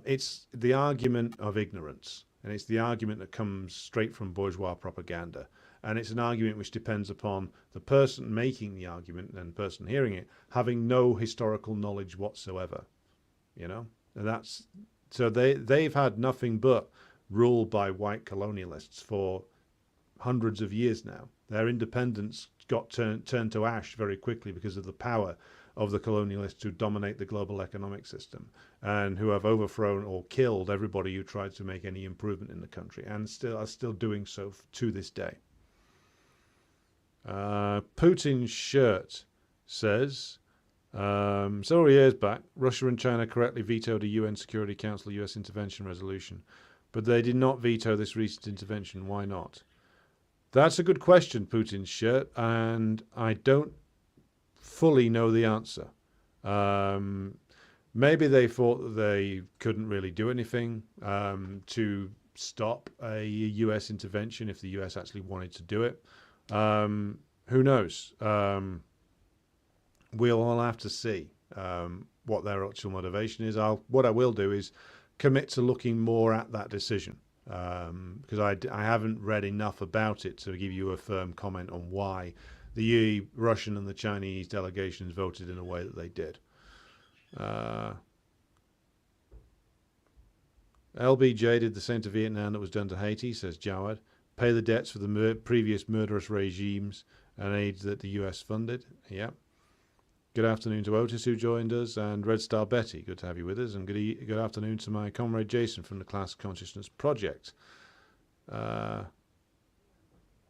B: It's the argument of ignorance, and it's the argument that comes straight from bourgeois propaganda. And it's an argument which depends upon the person making the argument and the person hearing it having no historical knowledge whatsoever. You know, and that's so they've had nothing but rule by white colonialists for hundreds of years now. Their independence got turned to ash very quickly because of the power of the colonialists who dominate the global economic system and who have overthrown or killed everybody who tried to make any improvement in the country, and are still doing so to this day. Putin's shirt says, several years back, Russia and China correctly vetoed a UN Security Council US intervention resolution, but they did not veto this recent intervention. Why not? That's a good question, Putin's shirt, and I don't fully know the answer. Maybe they thought that they couldn't really do anything to stop a US intervention if the US actually wanted to do it. Who knows? We'll all have to see what their actual motivation is. What I will do is commit to looking more at that decision, because I haven't read enough about it to give you a firm comment on why the Russian and the Chinese delegations voted in a way that they did. LBJ did the same to Vietnam that was done to Haiti, says Jawad. Pay the debts for the previous murderous regimes and aid that the US funded. Yeah. Good afternoon to Otis, who joined us, and Red Star Betty. Good to have you with us. And good afternoon to my comrade Jason from the Class Consciousness Project.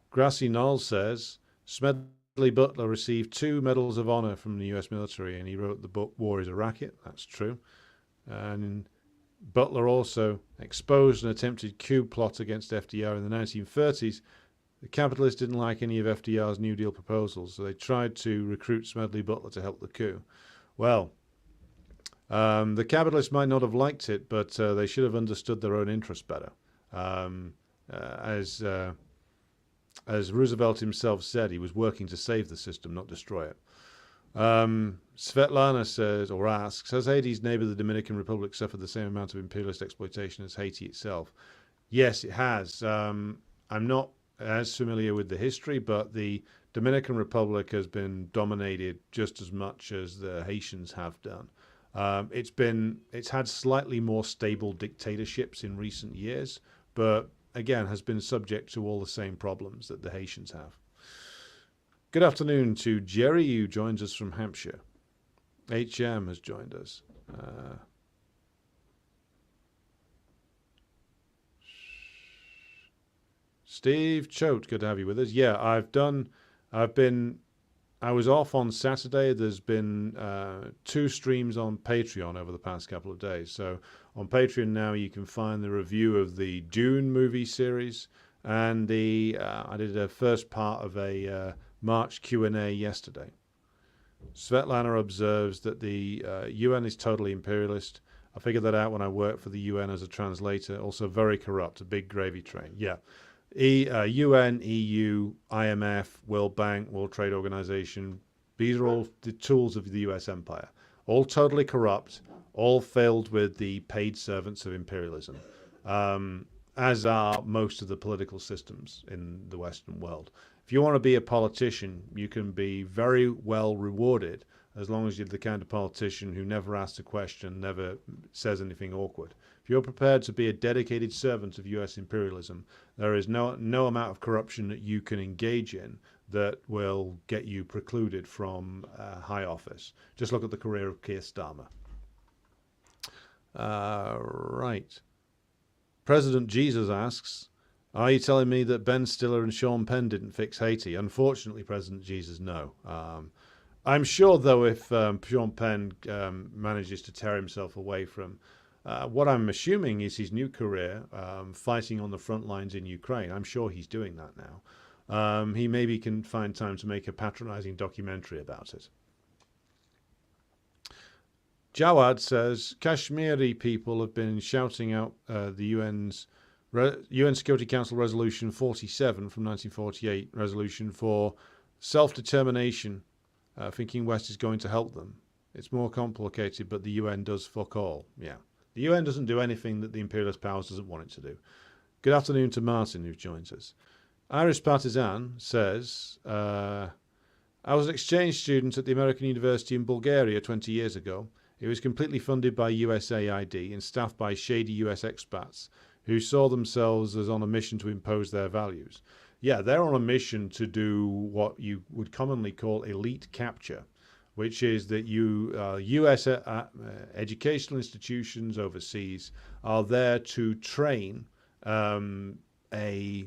B: Grassy Knoll says, Smedley Butler received 2 Medals of Honor from the US military, and he wrote the book War is a Racket. That's true. And Butler also exposed an attempted coup plot against FDR in the 1930s. The capitalists didn't like any of FDR's New Deal proposals, so they tried to recruit Smedley Butler to help the coup. Well, the capitalists might not have liked it, but they should have understood their own interests better. As Roosevelt himself said, he was working to save the system, not destroy it. Svetlana says, or asks, has Haiti's neighbor, the Dominican Republic, suffered the same amount of imperialist exploitation as Haiti itself? Yes, it has. I'm not as familiar with the history, but the Dominican Republic has been dominated just as much as the Haitians have done. It's had slightly more stable dictatorships in recent years, but again has been subject to all the same problems that the Haitians have. Good afternoon to Jerry, who joins us from Hampshire. HM has joined us. Steve Choate, good to have you with us. Yeah, I was off on Saturday. There's been 2 streams on Patreon over the past couple of days. So on Patreon now you can find the review of the Dune movie series, and I did a first part of a March Q&A yesterday. Svetlana observes that the UN is totally imperialist. I figured that out when I worked for the UN as a translator. Also very corrupt, a big gravy train. Yeah. UN, EU, IMF, World Bank, World Trade Organization. These are all the tools of the US empire. All totally corrupt, all filled with the paid servants of imperialism, as are most of the political systems in the Western world. If you want to be a politician, you can be very well rewarded as long as you're the kind of politician who never asks a question, never says anything awkward. If you're prepared to be a dedicated servant of US imperialism, there is no amount of corruption that you can engage in that will get you precluded from high office. Just look at the career of Keir Starmer. Right. President Jesus asks, are you telling me that Ben Stiller and Sean Penn didn't fix Haiti? Unfortunately, President Jesus, no. I'm sure, though, if Sean Penn manages to tear himself away from what I'm assuming is his new career, fighting on the front lines in Ukraine, I'm sure he's doing that now. He maybe can find time to make a patronizing documentary about it. Jawad says, Kashmiri people have been shouting out the UN Security Council Resolution 47 from 1948, resolution for self-determination, thinking West is going to help them. It's more complicated, but the UN does fuck all. Yeah. The UN doesn't do anything that the imperialist powers doesn't want it to do. Good afternoon to Martin, who joins us. Irish Partisan says, I was an exchange student at the American University in Bulgaria 20 years ago. It was completely funded by USAID and staffed by shady US expats who saw themselves as on a mission to impose their values. Yeah, they're on a mission to do what you would commonly call elite capture, which is that US educational institutions overseas are there to train a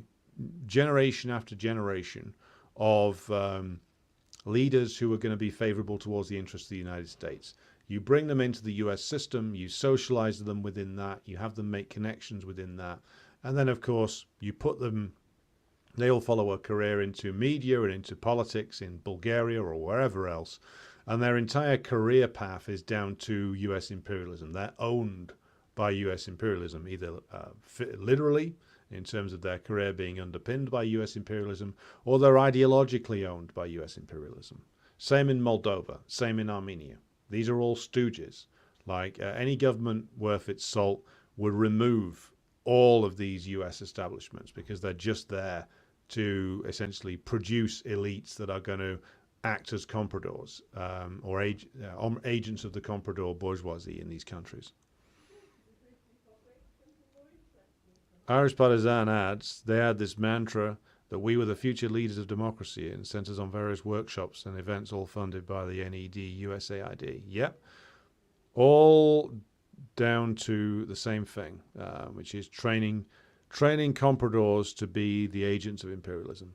B: generation after generation of leaders who are going to be favorable towards the interests of the United States. You bring them into the US system, you socialize them within that, you have them make connections within that, and then, of course, you put them, they'll follow a career into media and into politics in Bulgaria or wherever else, and their entire career path is down to US imperialism. They're owned by US imperialism, either literally, in terms of their career being underpinned by US imperialism, or they're ideologically owned by US imperialism. Same in Moldova, same in Armenia. These are all stooges. Like any government worth its salt would remove all of these US establishments because they're just there to essentially produce elites that are going to act as compradors or agents of the comprador bourgeoisie in these countries. Irish Partisan adds, they had this mantra that we were the future leaders of democracy and sent us on various workshops and events all funded by the NED, USAID. Yep. All down to the same thing, which is training compradors to be the agents of imperialism.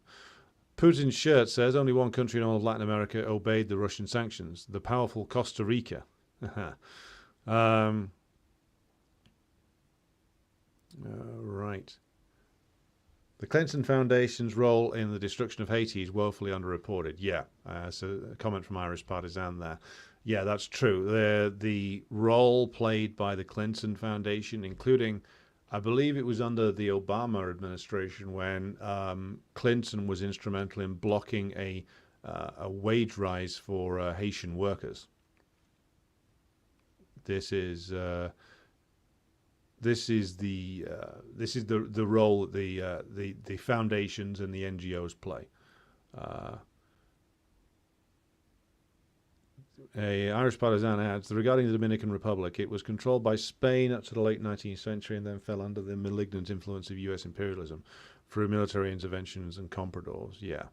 B: Putin's shirt says only one country in all of Latin America obeyed the Russian sanctions, the powerful Costa Rica. Right. The Clinton Foundation's role in the destruction of Haiti is woefully underreported. Yeah, so a comment from Irish Partisan there. Yeah, that's true. The role played by the Clinton Foundation, including, I believe it was under the Obama administration when Clinton was instrumental in blocking a wage rise for Haitian workers. This is the role that the foundations and the NGOs play. Irish Partisan adds, regarding the Dominican Republic, it was controlled by Spain up to the late 19th century and then fell under the malignant influence of US imperialism through military interventions and compradors. Yeah.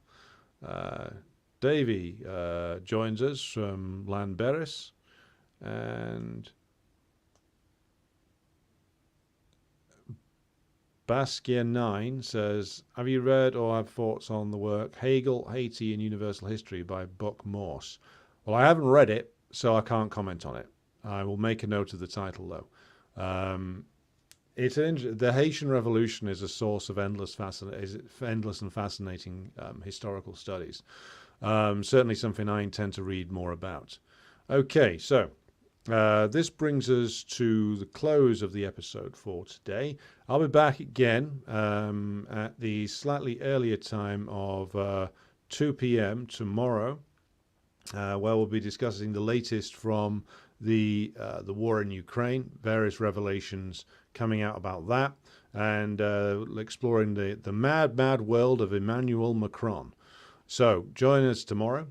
B: Davey joins us from Lanberis, and Basquiat9 says, have you read or have thoughts on the work Hegel, Haiti and Universal History by Buck Morse? Well, I haven't read it, so I can't comment on it. I will make a note of the title, though. The Haitian Revolution is a source of endless and fascinating historical studies. Certainly something I intend to read more about. Okay, so this brings us to the close of the episode for today. I'll be back again at the slightly earlier time of 2 p.m. tomorrow, where we'll be discussing the latest from the war in Ukraine, various revelations coming out about that, and exploring the mad world of Emmanuel Macron. So join us tomorrow,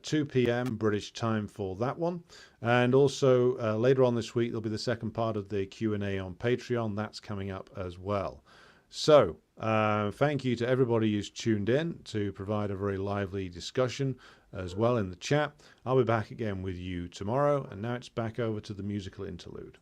B: 2 p.m. British time for that one. And also later on this week, there'll be the second part of the Q&A on Patreon. That's coming up as well. So thank you to everybody who's tuned in to provide a very lively discussion as well in the chat. I'll be back again with you tomorrow. And now it's back over to the musical interlude.